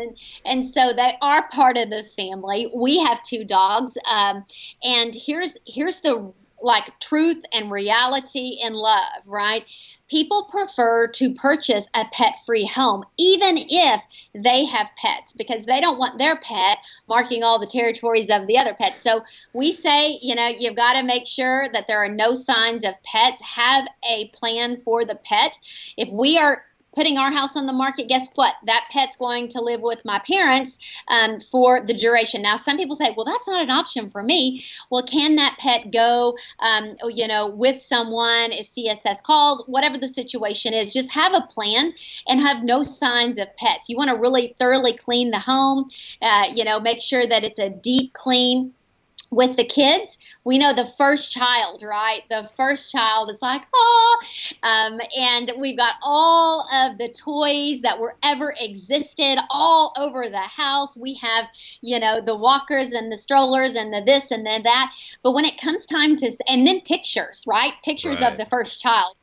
and so they are part of the family. We have 2 dogs, and here's the like truth and reality and love, right? People prefer to purchase a pet-free home, even if they have pets, because they don't want their pet marking all the territories of the other pets. So we say, you've got to make sure that there are no signs of pets. Have a plan for the pet. If we are putting our house on the market, guess what? That pet's going to live with my parents for the duration. Now, some people say, well, that's not an option for me. Well, can that pet go, with someone if CSS calls, whatever the situation is? Just have a plan and have no signs of pets. You want to really thoroughly clean the home, make sure that it's a deep clean. With the kids, we know the first child, right? The first child is like, oh, and we've got all of the toys that were ever existed all over the house. We have, the walkers and the strollers and the this and then that. But when it comes time to, and then pictures, right? Pictures of Right. the first child.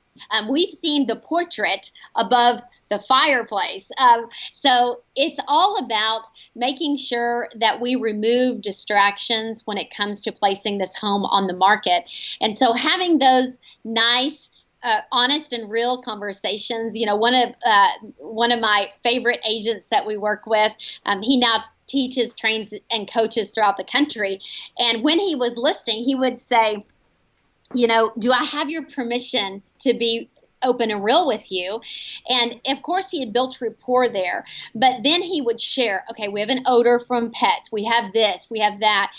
We've seen the portrait above the fireplace. So it's all about making sure that we remove distractions when it comes to placing this home on the market. And so having those nice, honest and real conversations. One of my favorite agents that we work with, he now teaches, trains, and coaches throughout the country. And when he was listing, he would say, do I have your permission to be open and real with you? And of course he had built rapport there, but then he would share, okay, we have an odor from pets. We have this, we have that.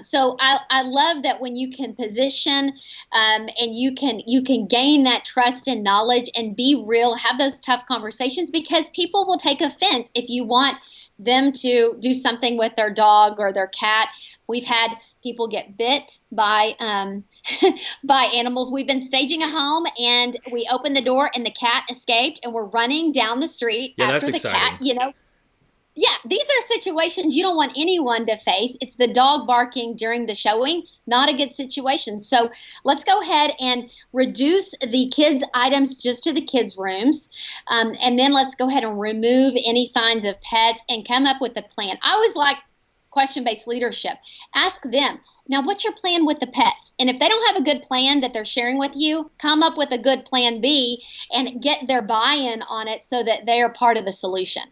So I love that when you can position and you can gain that trust and knowledge and be real, have those tough conversations, because people will take offense if you want them to do something with their dog or their cat. We've had people get bit by by animals. We've been staging a home and we opened the door and the cat escaped and we're running down the street Yeah, that's after the exciting. cat. Yeah, these are situations you don't want anyone to face. It's the dog barking during the showing, not a good situation. So let's go ahead and reduce the kids' items just to the kids' rooms. And then let's go ahead and remove any signs of pets and come up with a plan. I always like question-based leadership. Ask them, now, what's your plan with the pets? And if they don't have a good plan that they're sharing with you, come up with a good plan B and get their buy-in on it so that they are part of the solution.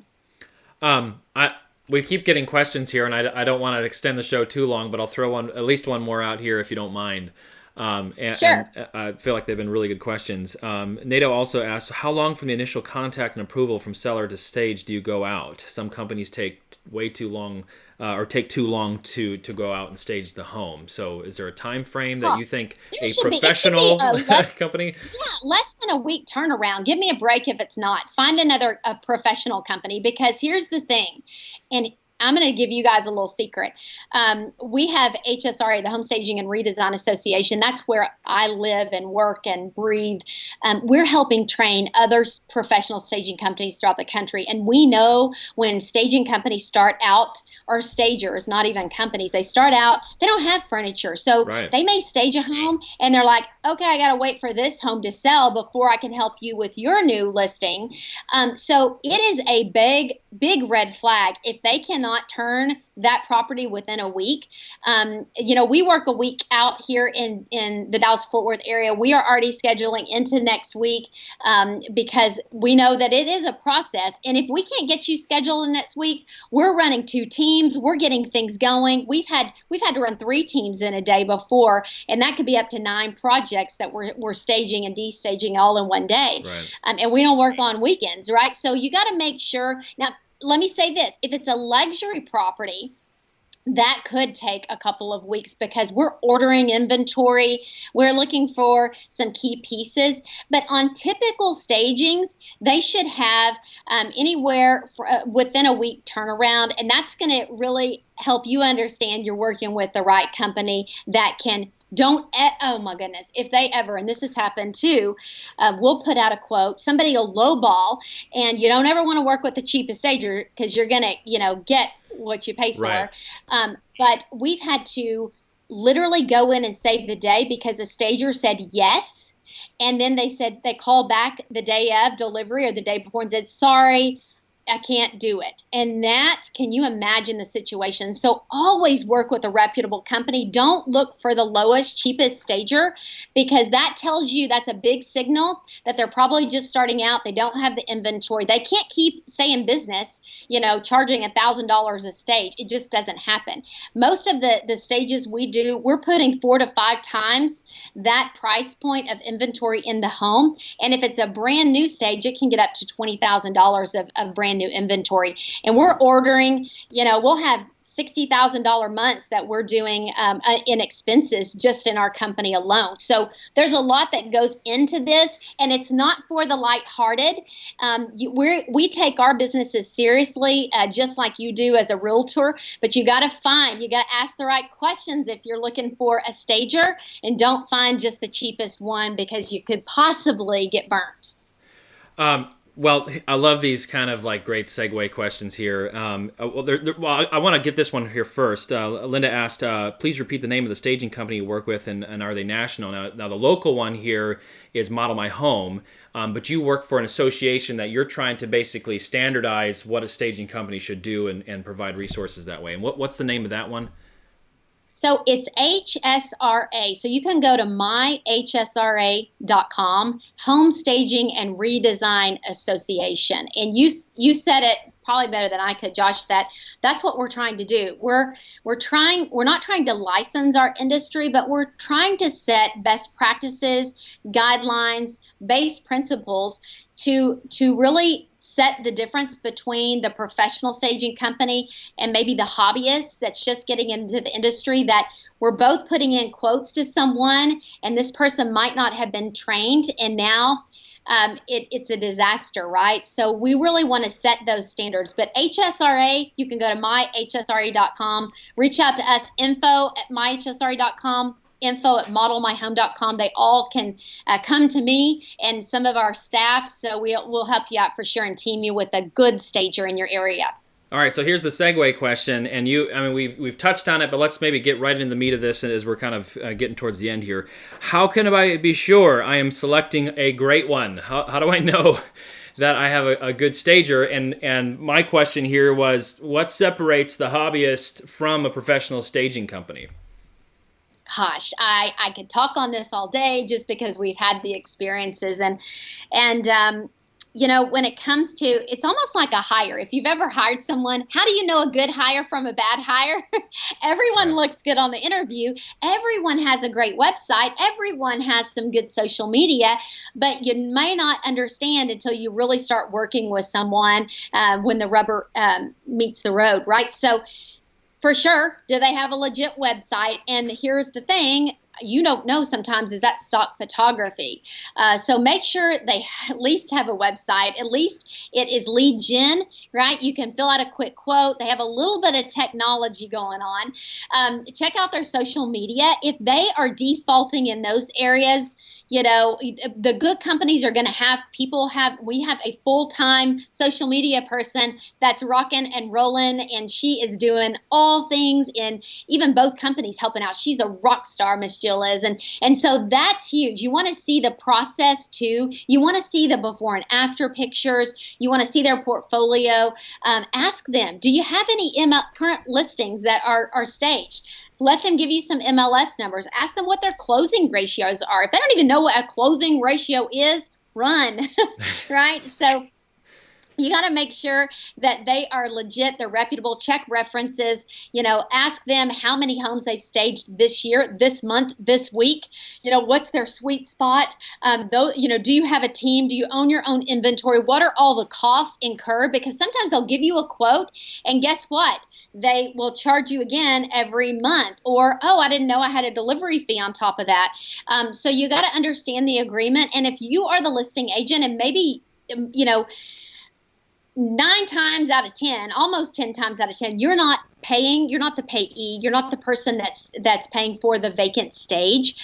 We keep getting questions here, and I don't want to extend the show too long, but I'll throw at least one more out here if you don't mind. Sure. And I feel like they've been really good questions. NATO also asked, how long from the initial contact and approval from seller to stage do you go out? Some companies take way too long, or take too long to go out and stage the home. So is there a time frame that you think It a should be professional less, company? yeah, less than a week turnaround. Give me a break if it's not. Find a professional company, because here's the thing, and I'm going to give you guys a little secret. We have HSRA, the Home Staging and Redesign Association. That's where I live and work and breathe. We're helping train other professional staging companies throughout the country. And we know when staging companies start out, or stagers, not even companies, they start out, they don't have furniture. So Right. they may stage a home and they're like, okay, I got to wait for this home to sell before I can help you with your new listing. So it is a big red flag if they cannot turn that property within a week. We work a week out here in the Dallas-Fort Worth area. We are already scheduling into next week because we know that it is a process. And if we can't get you scheduled next week, we're running 2 teams. We're getting things going. We've had to run 3 teams in a day before, and that could be up to 9 projects that we're staging and de-staging all in one day. Right. And we don't work on weekends, right? So you got to make sure. Now, let me say this. If it's a luxury property, that could take a couple of weeks because we're ordering inventory. We're looking for some key pieces. But on typical stagings, they should have anywhere within a week turnaround. And that's going to really help you understand you're working with the right company that can oh my goodness, if they ever, and this has happened too, we'll put out a quote, somebody will lowball, and you don't ever want to work with the cheapest stager because you're going to, get what you pay for. Right. But we've had to literally go in and save the day because the stager said yes. And then they called back the day of delivery or the day before and said, sorry, I can't do it. And can you imagine the situation? So always work with a reputable company. Don't look for the lowest, cheapest stager because that tells you that's a big signal that they're probably just starting out. They don't have the inventory. They can't stay in business, charging $1,000 a stage. It just doesn't happen. Most of the stages we do, we're putting 4 to 5 times that price point of inventory in the home. And if it's a brand new stage, it can get up to $20,000 of brand new inventory. And we're ordering, we'll have $60,000 months that we're doing in expenses just in our company alone. So there's a lot that goes into this, and it's not for the lighthearted. We take our businesses seriously, just like you do as a realtor, but you got to ask the right questions if you're looking for a stager, and don't find just the cheapest one because you could possibly get burnt. Well, I love these kind of like great segue questions here. I want to get this one here first. Linda asked, please repeat the name of the staging company you work with, and are they national? Now, the local one here is Model My Home, but you work for an association that you're trying to basically standardize what a staging company should do and provide resources that way. And what's the name of that one? So it's HSRA. So you can go to myhsra.com, Home Staging and Redesign Association. And you said it probably better than I could, Josh, that's what we're trying to do. We're not trying to license our industry, but we're trying to set best practices, guidelines, base principles to really set the difference between the professional staging company and maybe the hobbyist that's just getting into the industry, that we're both putting in quotes to someone and this person might not have been trained, and now it's a disaster, right? So we really want to set those standards. But HSRA, you can go to myhsra.com, reach out to us, info@myhsra.com, info@modelmyhome.com. They all can come to me and some of our staff, so we'll help you out for sure and team you with a good stager in your area. All right, so here's the segue question, and we've touched on it, but let's maybe get right into the meat of this as we're kind of getting towards the end here. How can I be sure I am selecting a great one? How do I know that I have a good stager? And my question here was, what separates the hobbyist from a professional staging company? Gosh, I could talk on this all day just because we've had the experiences, and when it comes to, it's almost like a hire. If you've ever hired someone, how do you know a good hire from a bad hire? Everyone looks good on the interview. Everyone has a great website. Everyone has some good social media, but you may not understand until you really start working with someone when the rubber meets the road, right? So for sure, do they have a legit website? And here's the thing, you don't know sometimes, is that stock photography? So make sure they at least have a website. At least it is lead gen, right? You can fill out a quick quote. They have a little bit of technology going on. Check out their social media. If they are defaulting in those areas, the good companies are going to have we have a full-time social media person that's rocking and rolling, and she is doing all things in even both companies helping out. She's a rock star, Miss Jill is. And so that's huge. You want to see the process too. You want to see the before and after pictures. You want to see their portfolio. Ask them, do you have any current listings that are staged? Let them give you some MLS numbers. Ask them what their closing ratios are. If they don't even know what a closing ratio is, run, right? So you got to make sure that they are legit, they're reputable. Check references, ask them how many homes they've staged this year, this month, this week, what's their sweet spot? Do you have a team? Do you own your own inventory? What are all the costs incurred? Because sometimes they'll give you a quote, and guess what? they will charge you again every month. Or, oh, I didn't know I had a delivery fee on top of that. So you got to understand the agreement. And if you are the listing agent and maybe, 9 times out of 10, almost 10 times out of 10, you're not the payee, you're not the person that's paying for the vacant stage.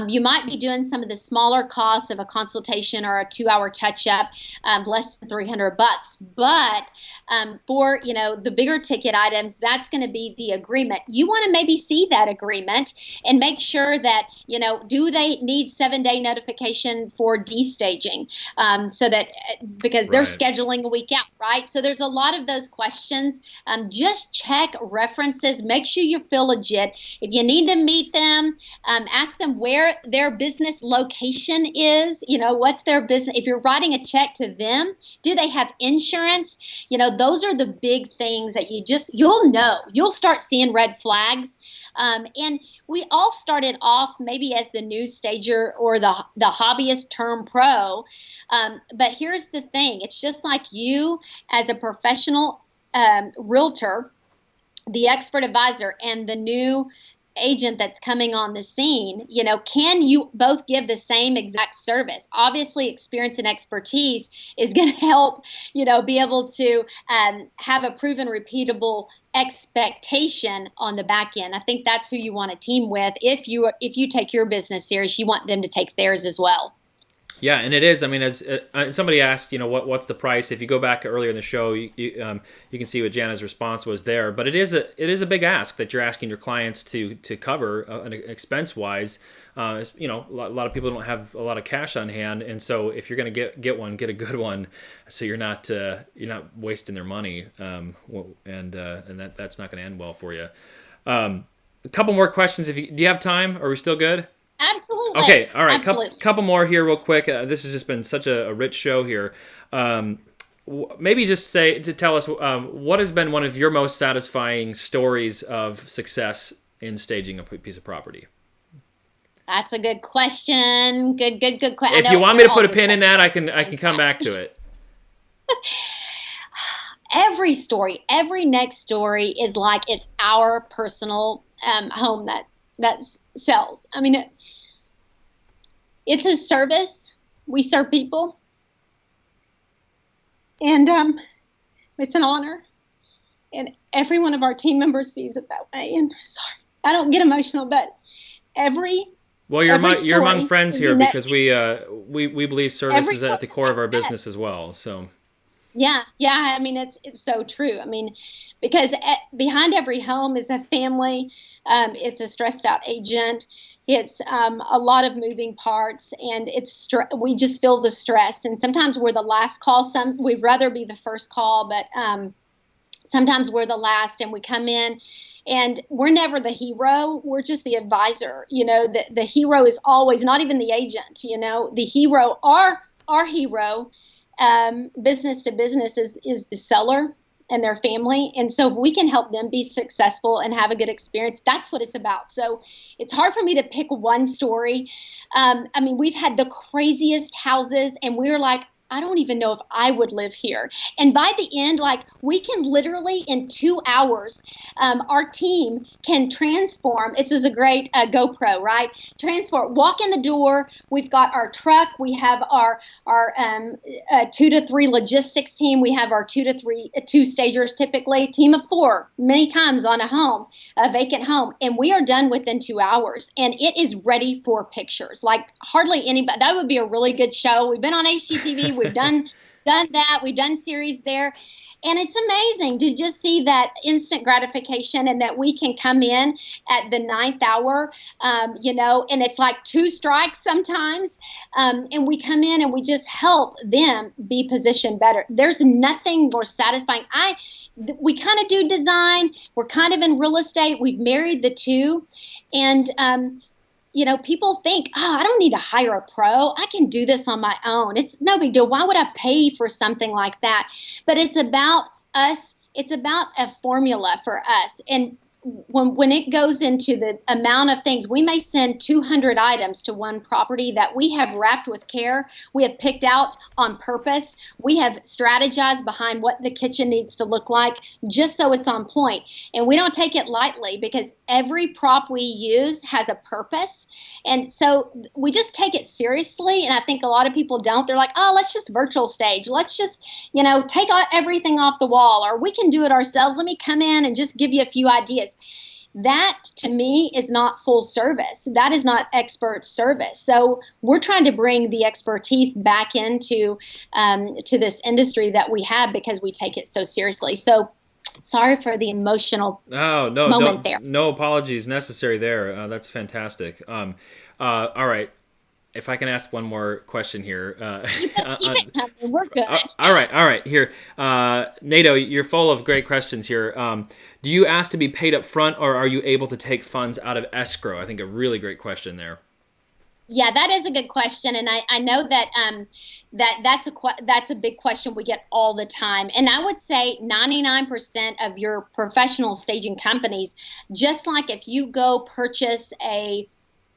You might be doing some of the smaller costs of a consultation or a 2-hour touch-up, less than $300. But for the bigger ticket items, that's going to be the agreement. You want to maybe see that agreement and make sure that do they need 7-day notification for destaging, so that because they're scheduling a week out, right? So there's a lot of those questions. Just check references, make sure you feel legit. If you need to meet them, ask them where their business location is. What's their business? If you're writing a check to them, do they have insurance? Those are the big things that you'll start seeing red flags. And we all started off maybe as the new stager or the hobbyist term pro. But here's the thing. It's just like you as a professional realtor, the expert advisor, and the new agent that's coming on the scene. Can you both give the same exact service? Obviously, experience and expertise is going to help, be able to have a proven, repeatable expectation on the back end. I think that's who you want to team with. If you take your business serious, you want them to take theirs as well. Yeah, and it is. I mean, as somebody asked, what's the price? If you go back earlier in the show, you can see what Jana's response was there. But it is a big ask that you're asking your clients to cover expense wise. A lot of people don't have a lot of cash on hand, and so if you're going to get one, get a good one, so you're not wasting their money, and that's not going to end well for you. A couple more questions. Do you have time? Are we still good? Absolutely. Okay, all right. Absolutely. Couple more here real quick. This has just been such a rich show here. Maybe just tell us what has been one of your most satisfying stories of success in staging a piece of property? That's a good question. Good question. If you want me to put a pin in that, I can come back to it. Every story, every next story is like it's our personal home that sells. I mean, it's a service. We serve people, and it's an honor. And every one of our team members sees it that way. And sorry, I don't get emotional, but you're among friends here because we believe service is at the core of our business as well. So. Yeah. I mean, it's so true. I mean, because behind every home is a family. It's a stressed out agent. It's a lot of moving parts, and we just feel the stress. And sometimes we're the last call. We'd rather be the first call, but sometimes we're the last, and we come in. And we're never the hero. We're just the advisor. The hero is always not even the agent. The hero, our hero, business to business is the seller and their family. And so if we can help them be successful and have a good experience, that's what it's about. So it's hard for me to pick one story. I mean, we've had the craziest houses, and we're like, I don't even know if I would live here. And by the end, we can literally in 2 hours, our team can transform. This is a great GoPro, right? Walk in the door. We've got our truck. We have our 2 to 3 logistics team. We have our 2 to 3 two stagers, typically team of 4, many times on a vacant home. And we are done within 2 hours, and it is ready for pictures. Like hardly anybody. That would be a really good show. We've been on HGTV. We've done that. We've done series there. And it's amazing to just see that instant gratification, and that we can come in at the 9th hour, and it's like 2 strikes sometimes. And we come in and we just help them be positioned better. There's nothing more satisfying. We kind of do design. We're kind of in real estate. We've married the two. And, people think, I don't need to hire a pro. I can do this on my own. It's no big deal. Why would I pay for something like that? But it's about us. It's about a formula for us. And when it goes into the amount of things, we may send 200 items to one property that we have wrapped with care. We have picked out on purpose. We have strategized behind what the kitchen needs to look like just so it's on point. And we don't take it lightly because every prop we use has a purpose. And so we just take it seriously. And I think a lot of people don't. They're like, oh, let's just virtual stage. Let's just, take everything off the wall, or we can do it ourselves. Let me come in and just give you a few ideas. That to me is not full service. That is not expert service. So we're trying to bring the expertise back into to this industry that we have because we take it so seriously. So sorry for the emotional moment there. No apologies necessary there. That's fantastic. All right. If I can ask one more question here. Keep it coming. We're good. All right. Here, Nato, you're full of great questions here. Do you ask to be paid up front, or are you able to take funds out of escrow? I think a really great question there. Yeah, that is a good question, and I know that that's a big question we get all the time. And I would say 99% of your professional staging companies, just like if you go purchase a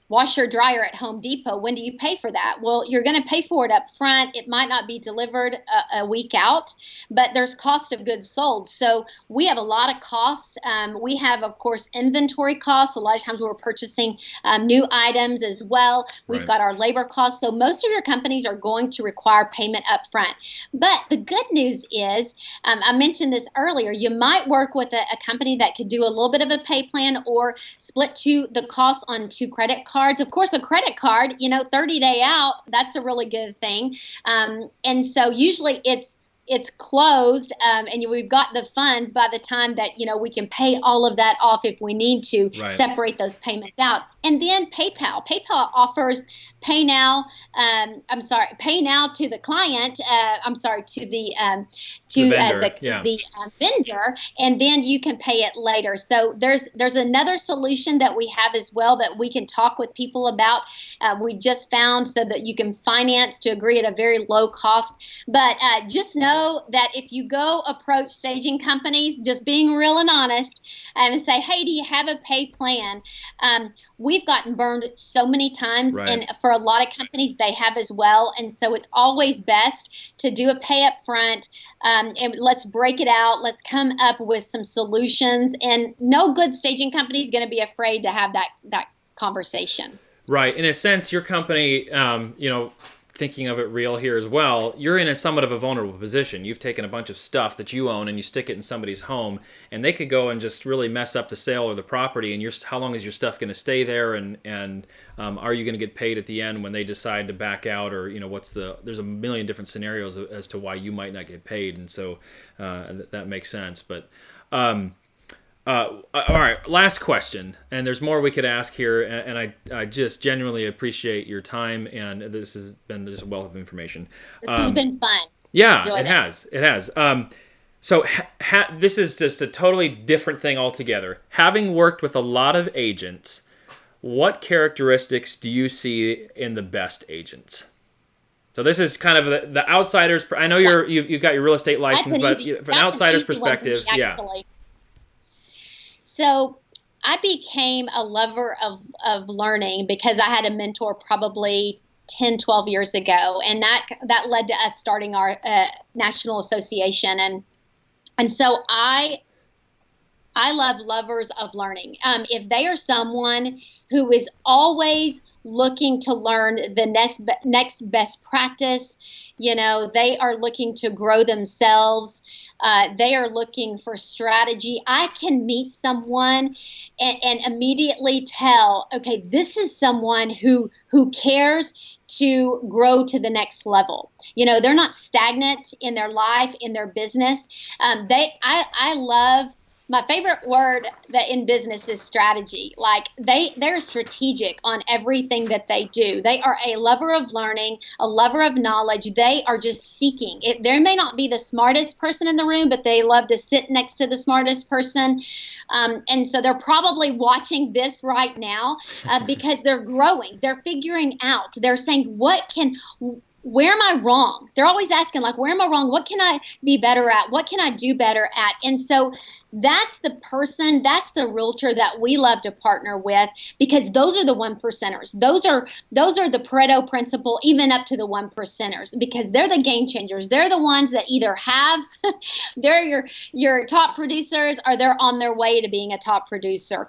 washer dryer at Home Depot, when do you pay for that? Well, you're going to pay for it up front. It might not be delivered a week out, but there's cost of goods sold. So we have a lot of costs. We have, of course, inventory costs. A lot of times we're purchasing new items as well. We've got our labor costs. So most of your companies are going to require payment up front. But the good news is, I mentioned this earlier, you might work with a company that could do a little bit of a pay plan or split the costs on 2 credit cards. Of course, a credit card, 30-day out, that's a really good thing. And so usually it's closed and we've got the funds by the time that, we can pay all of that off if we need to separate those payments out. And then PayPal offers pay now to the client. To the vendor, and then you can pay it later. So there's another solution that we have as well that we can talk with people about. We just found that you can finance to agree at a very low cost. But just know that if you go approach staging companies, just being real and honest, and say, hey, do you have a pay plan? We've gotten burned so many times, and for a lot of companies, they have as well. And so it's always best to do a pay up front, and let's break it out. Let's come up with some solutions. And no good staging company is going to be afraid to have that conversation. Right. In a sense, your company, thinking of it real here as well, you're in somewhat of a vulnerable position. You've taken a bunch of stuff that you own and you stick it in somebody's home, and they could go and just really mess up the sale or the property. And how long is your stuff going to stay there? And are you going to get paid at the end when they decide to back out? Or there's a million different scenarios as to why you might not get paid, and so that makes sense. But all right, last question, and there's more we could ask here, and I just genuinely appreciate your time, and this has been just a wealth of information. This has been fun. Yeah, it has. So this is just a totally different thing altogether. Having worked with a lot of agents, what characteristics do you see in the best agents? So this is kind of the outsider's. I know you've got your real estate license, but from an outsider's perspective, So I became a lover of learning because I had a mentor probably 10, 12 years ago, and that led to us starting our national association. And so I love lovers of learning. If they are someone who is always looking to learn the next best practice, they are looking to grow themselves. They are looking for strategy. I can meet someone and immediately tell, okay, this is someone who cares to grow to the next level. They're not stagnant in their life, in their business. I love. My favorite word that in business is strategy. Like they're strategic on everything that they do. They are a lover of learning, a lover of knowledge. They are just seeking. There may not be the smartest person in the room, but they love to sit next to the smartest person. And so they're probably watching this right now because they're growing. They're figuring out. They're saying, where am I wrong? They're always asking, where am I wrong? What can I be better at? What can I do better at? And so that's the person, that's the realtor that we love to partner with, because those are the one percenters. Those are the Pareto principle, even up to the one percenters, because they're the game changers. They're the ones that either have, they're your top producers, or they're on their way to being a top producer.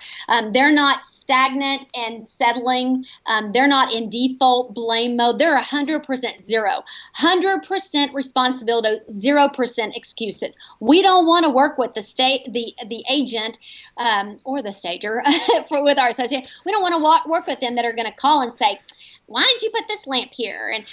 They're not stagnant and settling. They're not in default blame mode. They're 100% zero, 100% responsibility, 0% excuses. We don't want to work with the agent or the stager with our associate. We don't want to work with them that are going to call and say, why did you put this lamp here? And,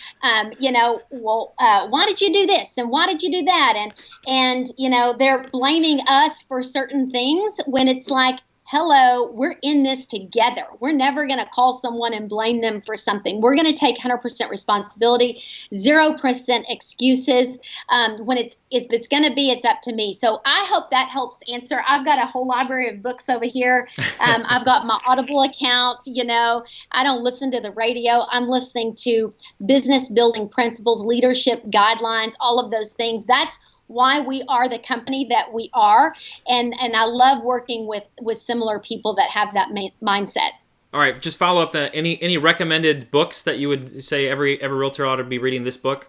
why did you do this? And why did you do that? And they're blaming us for certain things when it's like, hello, we're in this together. We're never going to call someone and blame them for something. We're going to take 100% responsibility, 0% excuses. If it's going to be, it's up to me. So I hope that helps answer. I've got a whole library of books over here. I've got my Audible account. I don't listen to the radio. I'm listening to business building principles, leadership guidelines, all of those things. That's why we are the company that we are. And I love working with similar people that have that mindset. All right, just follow up that. Any recommended books that you would say every realtor ought to be reading this book?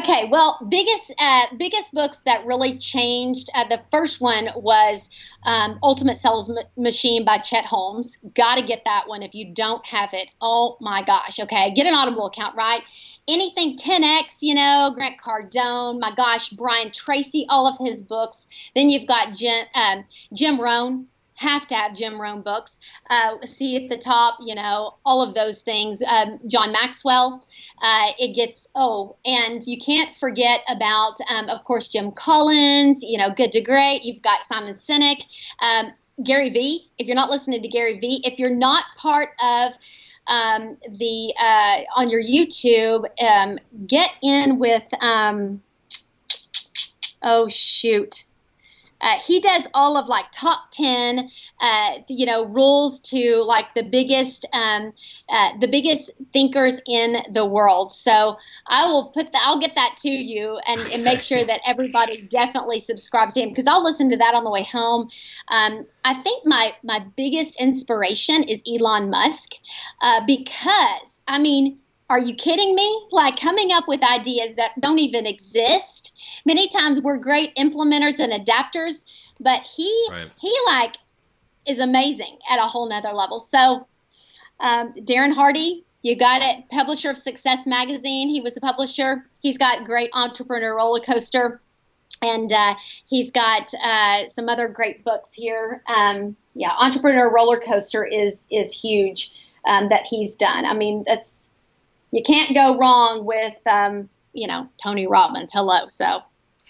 Okay, well, biggest books that really changed. The first one was Ultimate Sales Machine by Chet Holmes. Got to get that one if you don't have it. Oh my gosh. Okay, get an Audible account, right? Anything 10X, Grant Cardone, my gosh, Brian Tracy, all of his books. Then you've got Jim Rohn. Have to have Jim Rohn books. See at the top, all of those things. John Maxwell. And you can't forget about, of course, Jim Collins, Good to Great. You've got Simon Sinek, Gary Vee. If you're not listening to Gary Vee, if you're not part of on your YouTube, get in with, he does all of like top 10, rules to like the biggest thinkers in the world. So I'll get that to you and make sure that everybody definitely subscribes to him, because I'll listen to that on the way home. I think my biggest inspiration is Elon Musk, because, are you kidding me? Like, coming up with ideas that don't even exist. Many times we're great implementers and adapters, but he is amazing at a whole nother level. So Darren Hardy, you got it, publisher of Success Magazine. He was the publisher. He's got great Entrepreneur Roller Coaster, and he's got some other great books here. Entrepreneur Roller Coaster is huge that he's done. You can't go wrong with Tony Robbins. Hello. So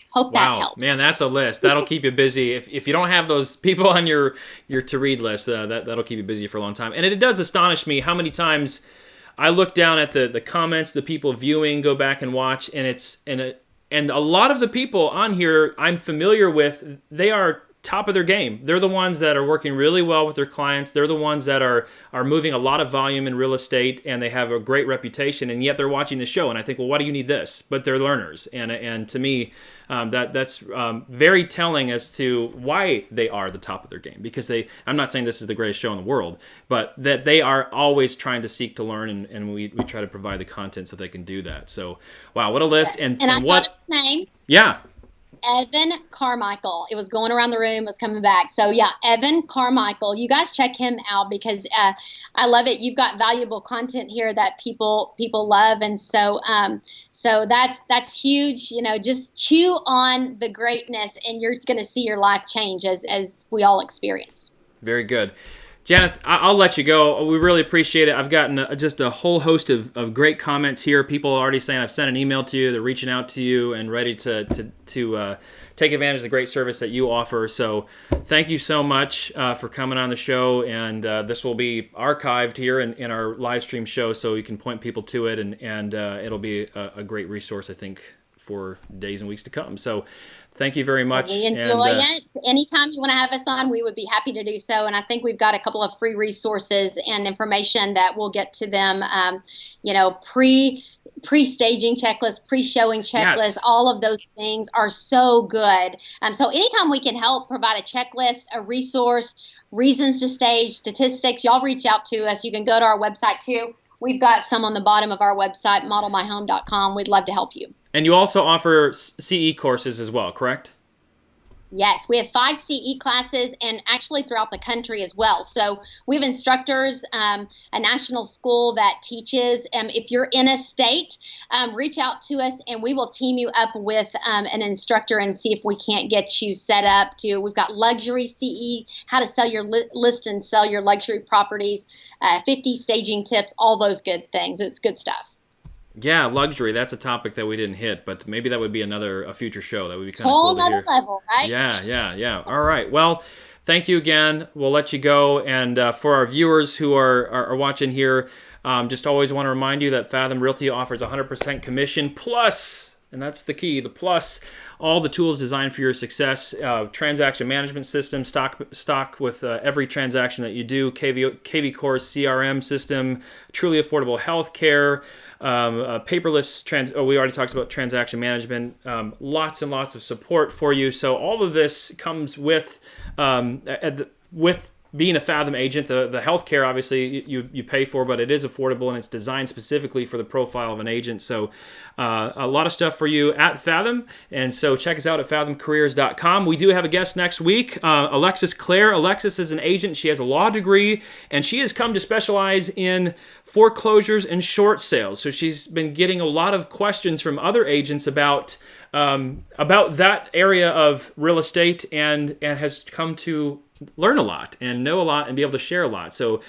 hope that helps. Man, that's a list. That'll keep you busy. If you don't have those people on your to-read list, that'll keep you busy for a long time. And it does astonish me how many times I look down at the comments, the people viewing, go back and watch, and a lot of the people on here I'm familiar with, they are top of their game. They're the ones that are working really well with their clients. They're the ones that are moving a lot of volume in real estate, and they have a great reputation, and yet they're watching the show. And I think, well, why do you need this? But they're learners. And to me, that's very telling as to why they are the top of their game. Because I'm not saying this is the greatest show in the world, but that they are always trying to seek to learn, and we try to provide the content so they can do that. So, wow, what a list. And I thought of his name. Yeah. Evan Carmichael. It was going around the room, it was coming back. So yeah, Evan Carmichael. You guys check him out, because I love it. You've got valuable content here that people love, and so that's huge. Just chew on the greatness, and you're going to see your life change as we all experience. Very good. Jana, I'll let you go. We really appreciate it. I've gotten just a whole host of great comments here. People are already saying I've sent an email to you. They're reaching out to you and ready to take advantage of the great service that you offer. So thank you so much for coming on the show. And this will be archived here in our live stream show, so you can point people to it, and it'll be a great resource, I think, for days and weeks to come. So thank you very much. We enjoy it. Anytime you want to have us on, we would be happy to do so. And I think we've got a couple of free resources and information that we'll get to them, pre-staging checklist, pre-showing checklist, Yes. all of those things are so good. So anytime we can help provide a checklist, a resource, reasons to stage, statistics, y'all reach out to us. You can go to our website too. We've got some on the bottom of our website, modelmyhome.com. We'd love to help you. And you also offer CE courses as well, correct? Yes, we have 5 CE classes and actually throughout the country as well. So we have instructors, a national school that teaches. If you're in a state, reach out to us and we will team you up with an instructor and see if we can't get you set up to. We've got luxury CE, how to sell your list and sell your luxury properties, 50 staging tips, all those good things. It's good stuff. Yeah, luxury. That's a topic that we didn't hit, but maybe that would be a future show. That would be kind of Whole cool to nother hear. level, right? Yeah. All right. Well, thank you again. We'll let you go. And for our viewers who are watching here, just always want to remind you that Fathom Realty offers 100% commission plus, and that's the key, the plus, all the tools designed for your success, transaction management system, stock with every transaction that you do, KV Core CRM system, truly affordable health care, paperless we already talked about transaction management, lots and lots of support for you. So all of this comes with being a Fathom agent. The healthcare, obviously, you pay for, but it is affordable and it's designed specifically for the profile of an agent. So a lot of stuff for you at Fathom. And so check us out at fathomcareers.com. We do have a guest next week, Alexis Clare. Alexis is an agent. She has a law degree, and she has come to specialize in foreclosures and short sales. So she's been getting a lot of questions from other agents about that area of real estate and has come to learn a lot and know a lot and be able to share a lot. So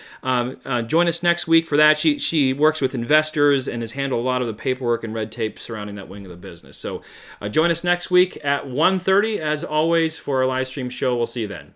join us next week for that. She works with investors and has handled a lot of the paperwork and red tape surrounding that wing of the business. So join us next week at 1:30 as always for our live stream show. We'll see you then.